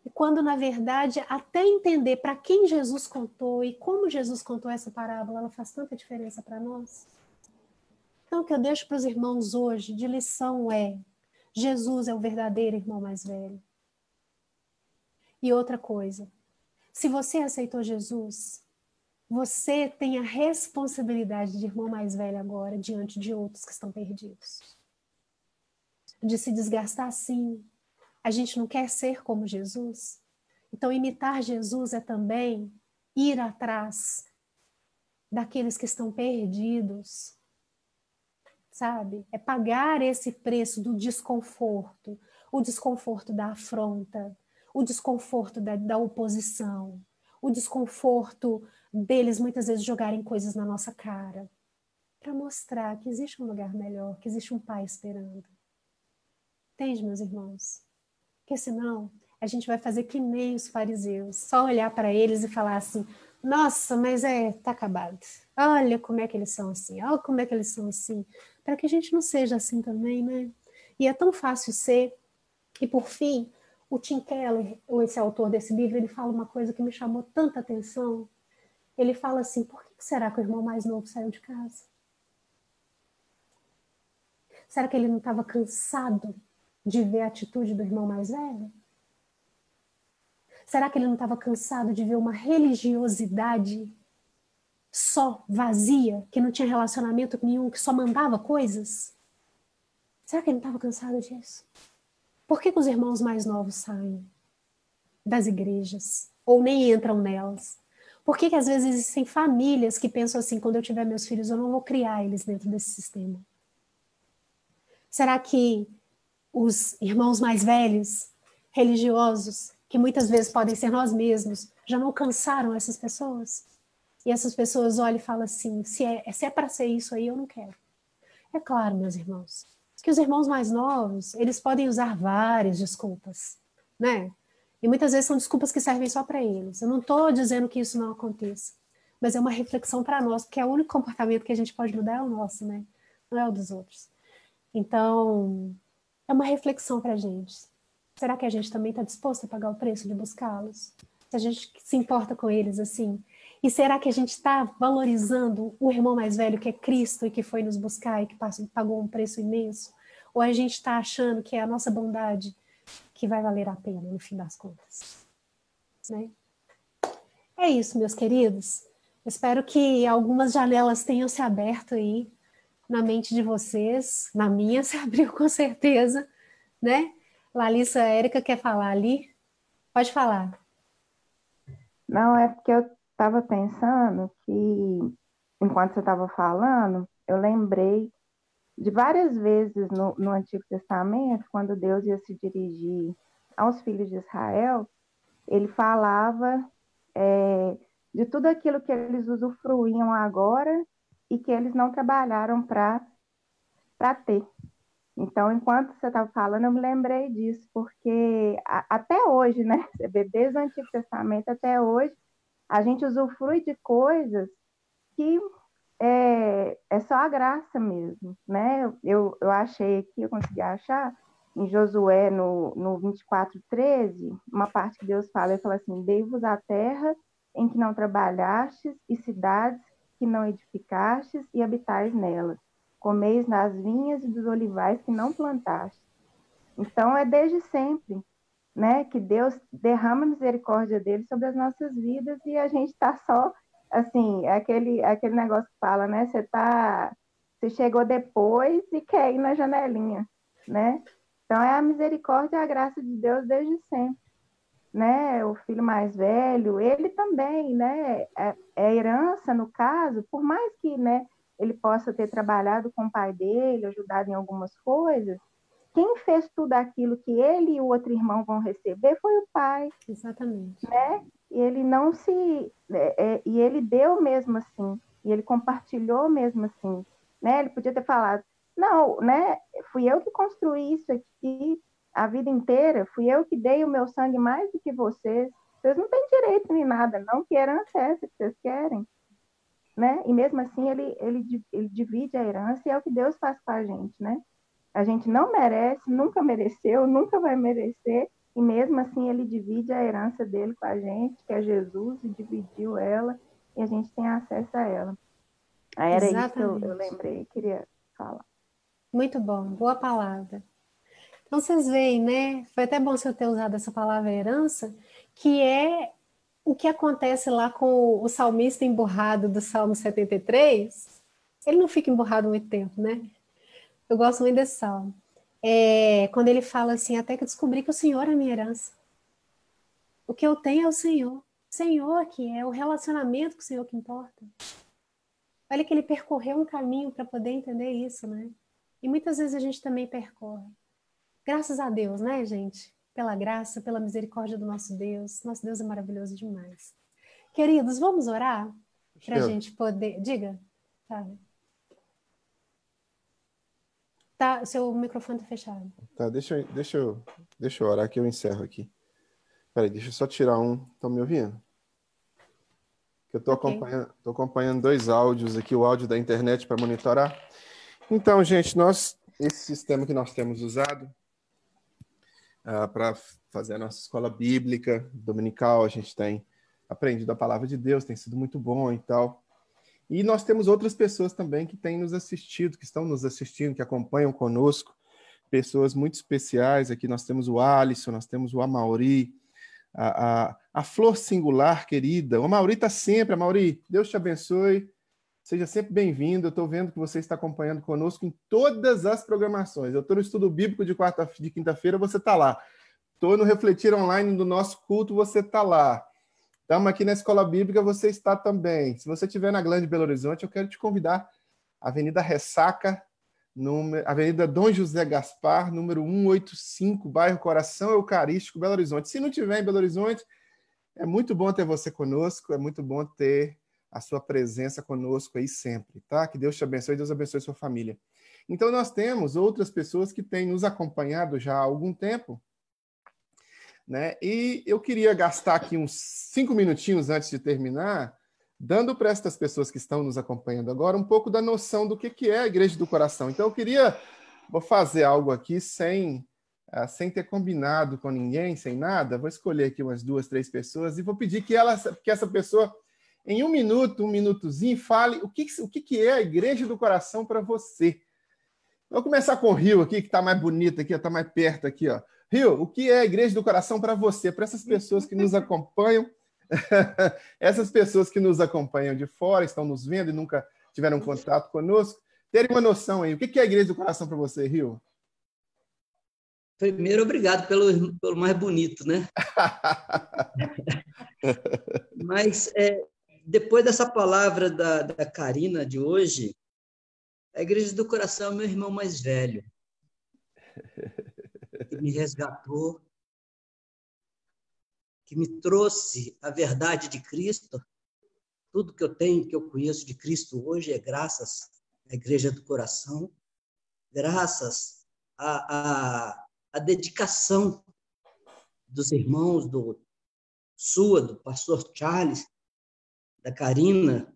E quando, na verdade, até entender para quem Jesus contou e como Jesus contou essa parábola, ela faz tanta diferença para nós. Então, o que eu deixo para os irmãos hoje de lição é: Jesus é o verdadeiro irmão mais velho. E outra coisa, se você aceitou Jesus, você tem a responsabilidade de irmão mais velho agora diante de outros que estão perdidos. De se desgastar, sim. A gente não quer ser como Jesus. Então, imitar Jesus é também ir atrás daqueles que estão perdidos. Sabe? É pagar esse preço do desconforto, o desconforto da afronta, o desconforto da oposição, o desconforto deles muitas vezes jogarem coisas na nossa cara, para mostrar que existe um lugar melhor, que existe um pai esperando. Entende, meus irmãos? Porque senão a gente vai fazer que nem os fariseus, só olhar para eles e falar assim, nossa, mas tá acabado. Olha como é que eles são assim, olha como é que eles são assim. Para que a gente não seja assim também, né? E é tão fácil ser. E por fim, o Tim Keller, esse autor desse livro, ele fala uma coisa que me chamou tanta atenção. Ele fala assim, por que será que o irmão mais novo saiu de casa? Será que ele não estava cansado de ver a atitude do irmão mais velho? Será que ele não estava cansado de ver uma religiosidade só vazia, que não tinha relacionamento nenhum, que só mandava coisas? Será que ele não estava cansado disso? Por que os irmãos mais novos saem das igrejas ou nem entram nelas? Por que às vezes existem famílias que pensam assim, quando eu tiver meus filhos, eu não vou criar eles dentro desse sistema? Será que os irmãos mais velhos, religiosos, que muitas vezes podem ser nós mesmos, já não cansaram essas pessoas? E essas pessoas olham e falam assim, se é para ser isso aí, eu não quero. É claro, meus irmãos, que os irmãos mais novos, eles podem usar várias desculpas, né? E muitas vezes são desculpas que servem só para eles. Eu não estou dizendo que isso não aconteça, mas é uma reflexão para nós, porque é o único comportamento que a gente pode mudar é o nosso, né? Não é o dos outros. Então, é uma reflexão para a gente. Será que a gente também está disposto a pagar o preço de buscá-los? Se a gente se importa com eles assim? E será que a gente está valorizando o irmão mais velho que é Cristo e que foi nos buscar e que pagou um preço imenso? Ou a gente está achando que é a nossa bondade que vai valer a pena no fim das contas? Né? É isso, meus queridos. Espero que algumas janelas tenham se aberto aí na mente de vocês, na minha se abriu com certeza, né? Larissa, Érica quer falar ali? Pode falar. Não, é porque eu estava pensando que, enquanto você estava falando, eu lembrei de várias vezes no Antigo Testamento, quando Deus ia se dirigir aos filhos de Israel, ele falava de tudo aquilo que eles usufruíam agora e que eles não trabalharam para ter. Então, enquanto você estava falando, eu me lembrei disso, porque até hoje, né? Você vê desde o Antigo Testamento até hoje, a gente usufrui de coisas que é só a graça mesmo, né? Eu achei aqui, eu consegui achar, em Josué, no 24:13, uma parte que Deus fala, ele fala assim, dei-vos a terra em que não trabalhastes, e cidades que não edificastes, e habitais nelas. Comeis nas vinhas e dos olivais que não plantastes. Então, é desde sempre, né, que Deus derrama a misericórdia dele sobre as nossas vidas e a gente está só, assim, aquele negócio que fala, né, você chegou depois e quer ir na janelinha, né? Então, é a misericórdia e a graça de Deus desde sempre, né? O filho mais velho, ele também, né, é herança, no caso, por mais que, né, ele possa ter trabalhado com o pai dele, ajudado em algumas coisas, quem fez tudo aquilo que ele e o outro irmão vão receber foi o pai. Exatamente. Né? E ele não se... e ele deu mesmo assim, e ele compartilhou mesmo assim. Né? Ele podia ter falado, não, né? Fui eu que construí isso aqui a vida inteira, fui eu que dei o meu sangue mais do que vocês. Vocês não têm direito nem nada, não, que herança é essa que vocês querem? Né? E mesmo assim ele divide a herança e é o que Deus faz com a gente, né? A gente não merece, nunca mereceu, nunca vai merecer, e mesmo assim ele divide a herança dele com a gente, que é Jesus, e dividiu ela, e a gente tem acesso a ela. Aí era isso que eu lembrei, queria falar. Muito bom, boa palavra. Então vocês veem, né? Foi até bom você ter usado essa palavra herança, que é o que acontece lá com o salmista emburrado do Salmo 73. Ele não fica emburrado muito tempo, né? Eu gosto muito desse salmo. Quando ele fala assim, até que eu descobri que o Senhor é a minha herança. O que eu tenho é o Senhor. O Senhor que é o relacionamento com o Senhor que importa. Olha que ele percorreu um caminho para poder entender isso, né? E muitas vezes a gente também percorre. Graças a Deus, né, gente? Pela graça, pela misericórdia do nosso Deus. Nosso Deus é maravilhoso demais. Queridos, vamos orar? Para a gente poder... Diga. Tá, seu microfone está fechado. Tá, deixa eu orar que eu encerro aqui. Peraí, deixa eu só tirar um. Estão me ouvindo? Eu estou acompanhando 2 áudios aqui, o áudio da internet para monitorar. Então, gente, esse sistema que nós temos usado para fazer a nossa escola bíblica dominical, a gente tem aprendido a palavra de Deus, tem sido muito bom e tal. E nós temos outras pessoas também que têm nos assistido, que estão nos assistindo, que acompanham conosco, pessoas muito especiais. Aqui nós temos o Alisson, nós temos o Amauri, a Flor Singular, querida. O Amauri está sempre. Amauri, Deus te abençoe, seja sempre bem-vindo. Eu estou vendo que você está acompanhando conosco em todas as programações. Eu estou no Estudo Bíblico de quinta-feira, você está lá. Estou no Refletir Online do nosso culto, você está lá. Estamos aqui na Escola Bíblica, você está também. Se você estiver na Grande Belo Horizonte, eu quero te convidar. Avenida Ressaca, Avenida Dom José Gaspar, número 185, bairro Coração Eucarístico, Belo Horizonte. Se não estiver em Belo Horizonte, é muito bom ter você conosco, é muito bom ter a sua presença conosco aí sempre, tá? Que Deus te abençoe e Deus abençoe a sua família. Então, nós temos outras pessoas que têm nos acompanhado já há algum tempo, né? E eu queria gastar aqui uns 5 minutinhos antes de terminar, dando para estas pessoas que estão nos acompanhando agora um pouco da noção do que é a Igreja do Coração. Então, vou fazer algo aqui sem ter combinado com ninguém, sem nada. Vou escolher aqui umas 2, 3 pessoas e vou pedir que essa pessoa, em um minutozinho, fale o que é a Igreja do Coração para você. Vou começar com o Rio aqui, que está mais bonito aqui, está mais perto aqui, ó. Rio, o que é a Igreja do Coração para você? Para essas pessoas que nos acompanham, essas pessoas que nos acompanham de fora, estão nos vendo e nunca tiveram contato conosco, terem uma noção aí. O que é a Igreja do Coração para você, Rio? Primeiro, obrigado pelo mais bonito, né? Mas, depois dessa palavra da Karina de hoje, a Igreja do Coração é meu irmão mais velho, que me resgatou, que me trouxe a verdade de Cristo. Tudo que eu tenho, que eu conheço de Cristo hoje é graças à Igreja do Coração, graças à dedicação dos irmãos, do pastor Charles, da Karina,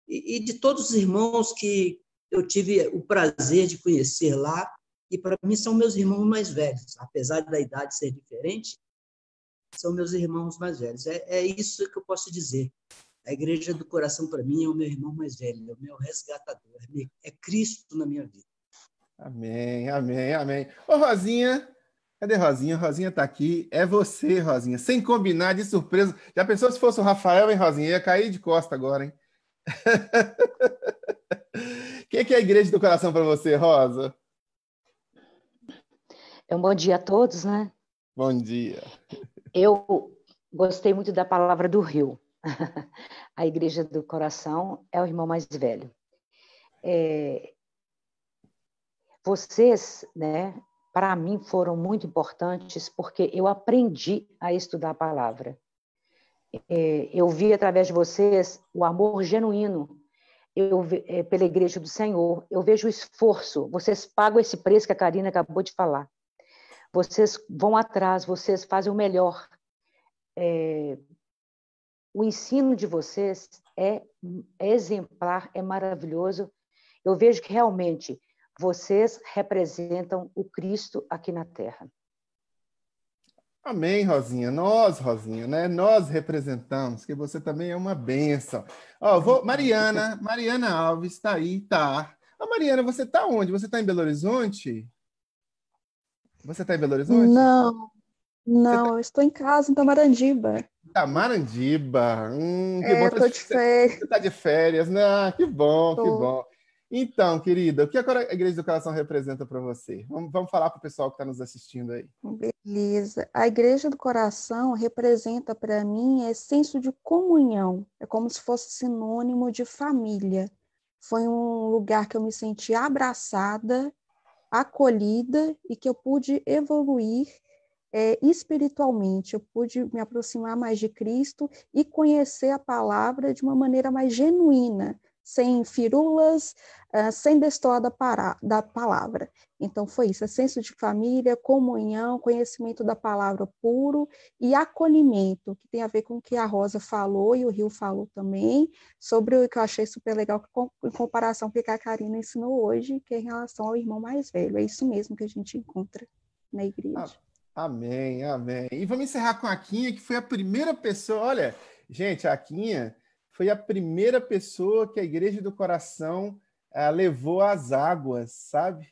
e de todos os irmãos que eu tive o prazer de conhecer lá, e para mim são meus irmãos mais velhos, apesar da idade ser diferente, são meus irmãos mais velhos. É isso que eu posso dizer. A Igreja do Coração, para mim, é o meu irmão mais velho, é o meu resgatador, é Cristo na minha vida. Amém, amém, amém. Ô, Rosinha, cadê Rosinha? Rosinha está aqui. É você, Rosinha, sem combinar, de surpresa. Já pensou se fosse o Rafael, hein, Rosinha? Ia cair de costa agora, hein? O que é a Igreja do Coração para você, Rosa? Um bom dia a todos, né? Bom dia. Eu gostei muito da palavra do Rio. A Igreja do Coração é o irmão mais velho. Vocês, né, para mim, foram muito importantes porque eu aprendi a estudar a palavra. Eu vi através de vocês o amor genuíno pela Igreja do Senhor. Eu vejo o esforço. Vocês pagam esse preço que a Karina acabou de falar. Vocês vão atrás, vocês fazem o melhor. O ensino de vocês é exemplar, é maravilhoso. Eu vejo que realmente vocês representam o Cristo aqui na Terra. Amém, Rosinha. Nós, Rosinha, né? Nós representamos, que você também é uma bênção. Mariana Alves está aí, tá. Mariana, você está onde? Você está em Belo Horizonte? Você está em Belo Horizonte? Não, eu estou em casa, em Tamarandiba. Tamarandiba. Que bom. Estou de férias. Você está de férias, né? Que bom, que bom. Então, querida, o que agora a Igreja do Coração representa para você? Vamos falar para o pessoal que está nos assistindo aí. Beleza. A Igreja do Coração representa para mim senso de comunhão. É como se fosse sinônimo de família. Foi um lugar que eu me senti abraçada, acolhida e que eu pude evoluir espiritualmente. Eu pude me aproximar mais de Cristo e conhecer a palavra de uma maneira mais genuína, sem firulas, sem destoar da palavra. Então foi isso, senso de família, comunhão, conhecimento da palavra puro e acolhimento, que tem a ver com o que a Rosa falou e o Rio falou também, sobre o que eu achei super legal, em comparação com o que a Karina ensinou hoje, que é em relação ao irmão mais velho. É isso mesmo que a gente encontra na igreja. Amém, amém. E vamos encerrar com a Quinha, que foi a primeira pessoa, olha, gente, a Quinha foi a primeira pessoa que a Igreja do Coração levou às águas, sabe?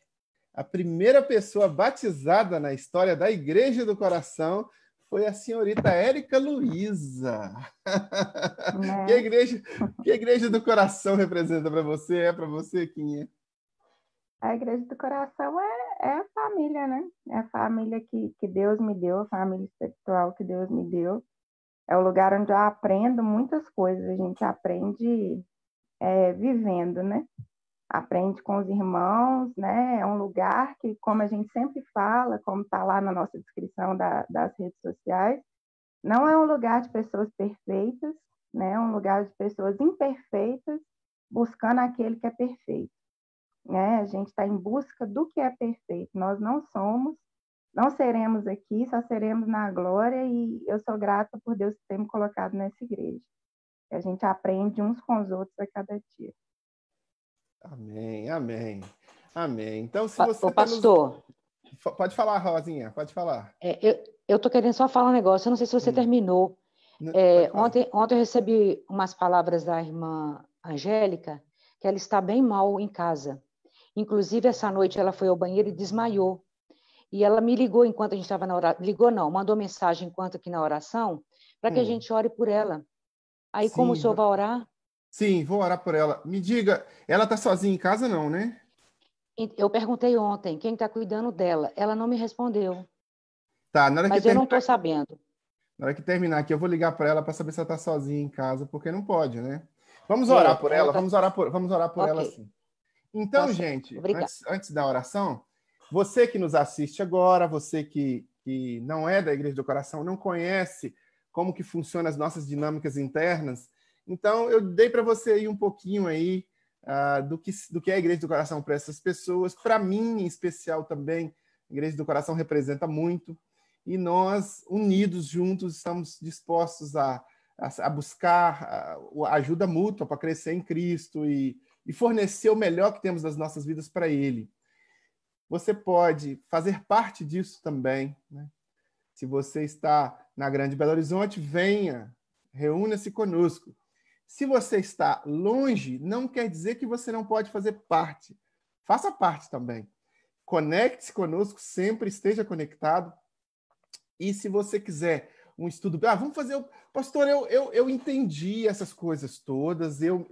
A primeira pessoa batizada na história da Igreja do Coração foi a senhorita Érica Luísa. Que a Igreja do Coração representa para você? É para você, Quinha? A Igreja do Coração é a família, né? É a família que Deus me deu, a família espiritual que Deus me deu. É o lugar onde eu aprendo muitas coisas. A gente aprende vivendo, né? Aprende com os irmãos, né? É um lugar que, como a gente sempre fala, como está lá na nossa descrição das redes sociais, não é um lugar de pessoas perfeitas, né? É um lugar de pessoas imperfeitas buscando aquele que é perfeito, né? A gente está em busca do que é perfeito. Nós não somos, não seremos aqui, só seremos na glória, e eu sou grata por Deus ter me colocado nessa igreja. A gente aprende uns com os outros a cada dia. Amém, amém, amém. Então, se você... Ô, pastor... Pode falar, Rosinha, pode falar. Eu estou querendo só falar um negócio, eu não sei se você terminou. Ontem eu recebi umas palavras da irmã Angélica, que ela está bem mal em casa. Inclusive, essa noite ela foi ao banheiro e desmaiou. E ela me ligou enquanto a gente estava na oração. Ligou não, mandou mensagem enquanto aqui na oração, para que a gente ore por ela. Aí, sim, como o senhor vai orar? Sim, vou orar por ela. Me diga, ela está sozinha em casa não, né? Eu perguntei ontem quem está cuidando dela. Ela não me respondeu. Tá, na hora Mas que eu não estou sabendo. Na hora que terminar aqui, eu vou ligar para ela para saber se ela está sozinha em casa, porque não pode, né? Vamos orar por ela, vamos orar por ela Ok. sim. Então, Tá certo. gente, Obrigada. antes da oração, você que nos assiste agora, você que não é da Igreja do Coração, não conhece como que funcionam as nossas dinâmicas internas, então eu dei para você aí um pouquinho aí do que é a Igreja do Coração para essas pessoas. Para mim, em especial também, a Igreja do Coração representa muito, e nós, unidos, juntos, estamos dispostos a buscar a ajuda mútua para crescer em Cristo e fornecer o melhor que temos das nossas vidas para Ele. Você pode fazer parte disso também, né? Se você está na Grande Belo Horizonte, venha, reúna-se conosco. Se você está longe, não quer dizer que você não pode fazer parte. Faça parte também. Conecte-se conosco, sempre esteja conectado. E se você quiser um estudo... vamos fazer... Pastor, eu entendi essas coisas todas, eu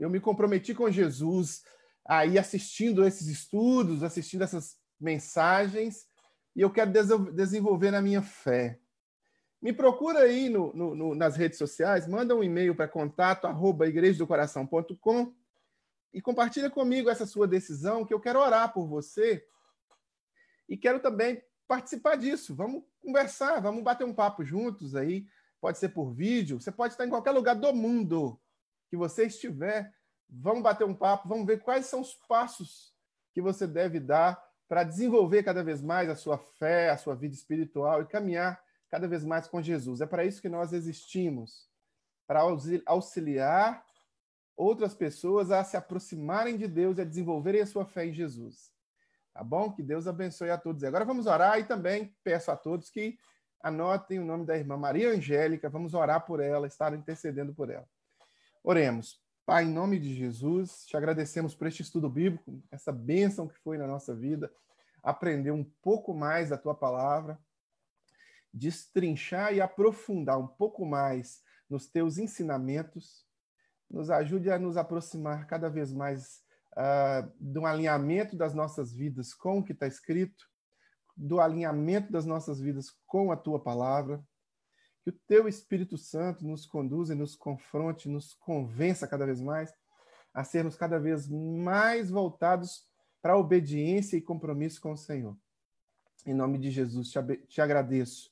me comprometi com Jesus aí assistindo esses estudos, assistindo essas mensagens, e eu quero desenvolver na minha fé. Me procura aí nas redes sociais, manda um e-mail para contato@igrejadocoração.com e compartilha comigo essa sua decisão, que eu quero orar por você e quero também participar disso. Vamos conversar, vamos bater um papo juntos aí. Pode ser por vídeo, você pode estar em qualquer lugar do mundo que você estiver. Vamos bater um papo, vamos ver quais são os passos que você deve dar para desenvolver cada vez mais a sua fé, a sua vida espiritual e caminhar cada vez mais com Jesus. É para isso que nós existimos, para auxiliar outras pessoas a se aproximarem de Deus e a desenvolverem a sua fé em Jesus. Tá bom? Que Deus abençoe a todos. Agora vamos orar e também peço a todos que anotem o nome da irmã Maria Angélica. Vamos orar por ela, estar intercedendo por ela. Oremos. Pai, em nome de Jesus, te agradecemos por este estudo bíblico, essa bênção que foi na nossa vida, aprender um pouco mais da tua palavra, destrinchar e aprofundar um pouco mais nos teus ensinamentos. Nos ajude a nos aproximar cada vez mais do alinhamento das nossas vidas com o que está escrito, do alinhamento das nossas vidas com a tua palavra, que o teu Espírito Santo nos conduza e nos confronte, nos convença cada vez mais a sermos cada vez mais voltados para a obediência e compromisso com o Senhor. Em nome de Jesus, te agradeço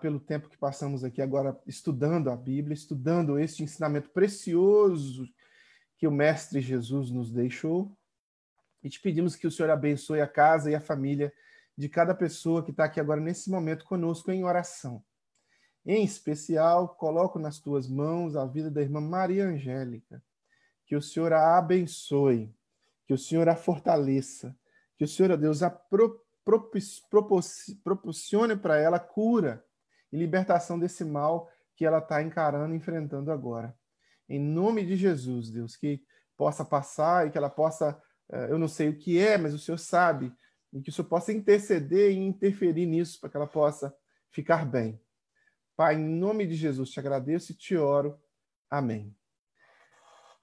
pelo tempo que passamos aqui agora estudando a Bíblia, estudando este ensinamento precioso que o Mestre Jesus nos deixou, e te pedimos que o Senhor abençoe a casa e a família de cada pessoa que está aqui agora nesse momento conosco em oração. Em especial, coloco nas tuas mãos a vida da irmã Maria Angélica, que o Senhor a abençoe, que o Senhor a fortaleça, que o Senhor, ó Deus, a proporcione para ela cura e libertação desse mal que ela está encarando, enfrentando agora. Em nome de Jesus, Deus, que possa passar e que ela possa, eu não sei o que é, mas o Senhor sabe, e que o Senhor possa interceder e interferir nisso para que ela possa ficar bem. Pai, em nome de Jesus, te agradeço e te oro. Amém.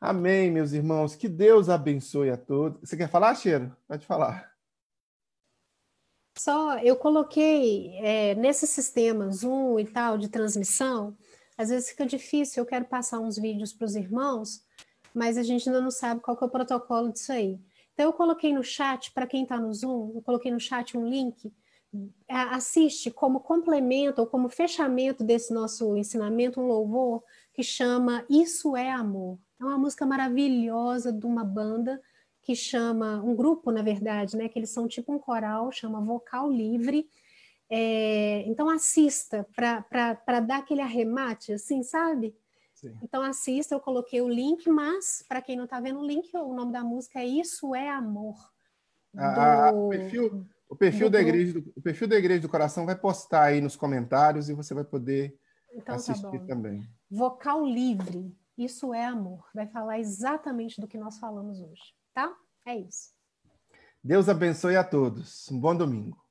Amém, meus irmãos. Que Deus abençoe a todos. Você quer falar, Cheiro? Pode falar. Só eu coloquei nesses sistemas Zoom e tal de transmissão, às vezes fica difícil, eu quero passar uns vídeos para os irmãos, mas a gente ainda não sabe qual que é o protocolo disso aí. Então eu coloquei no chat, para quem está no Zoom, eu coloquei no chat um link, assiste como complemento ou como fechamento desse nosso ensinamento um louvor que chama Isso é Amor. É uma música maravilhosa de uma banda que chama, um grupo, na verdade, né, que eles são tipo um coral, chama Vocal Livre. Então assista para dar aquele arremate, assim, sabe? Sim. Então assista, eu coloquei o link, mas para quem não está vendo o link, o nome da música é Isso é Amor. O perfil da Igreja do Coração vai postar aí nos comentários e você vai poder assistir também. Vocal Livre, Isso é Amor. Vai falar exatamente do que nós falamos hoje, tá? É isso. Deus abençoe a todos. Um bom domingo.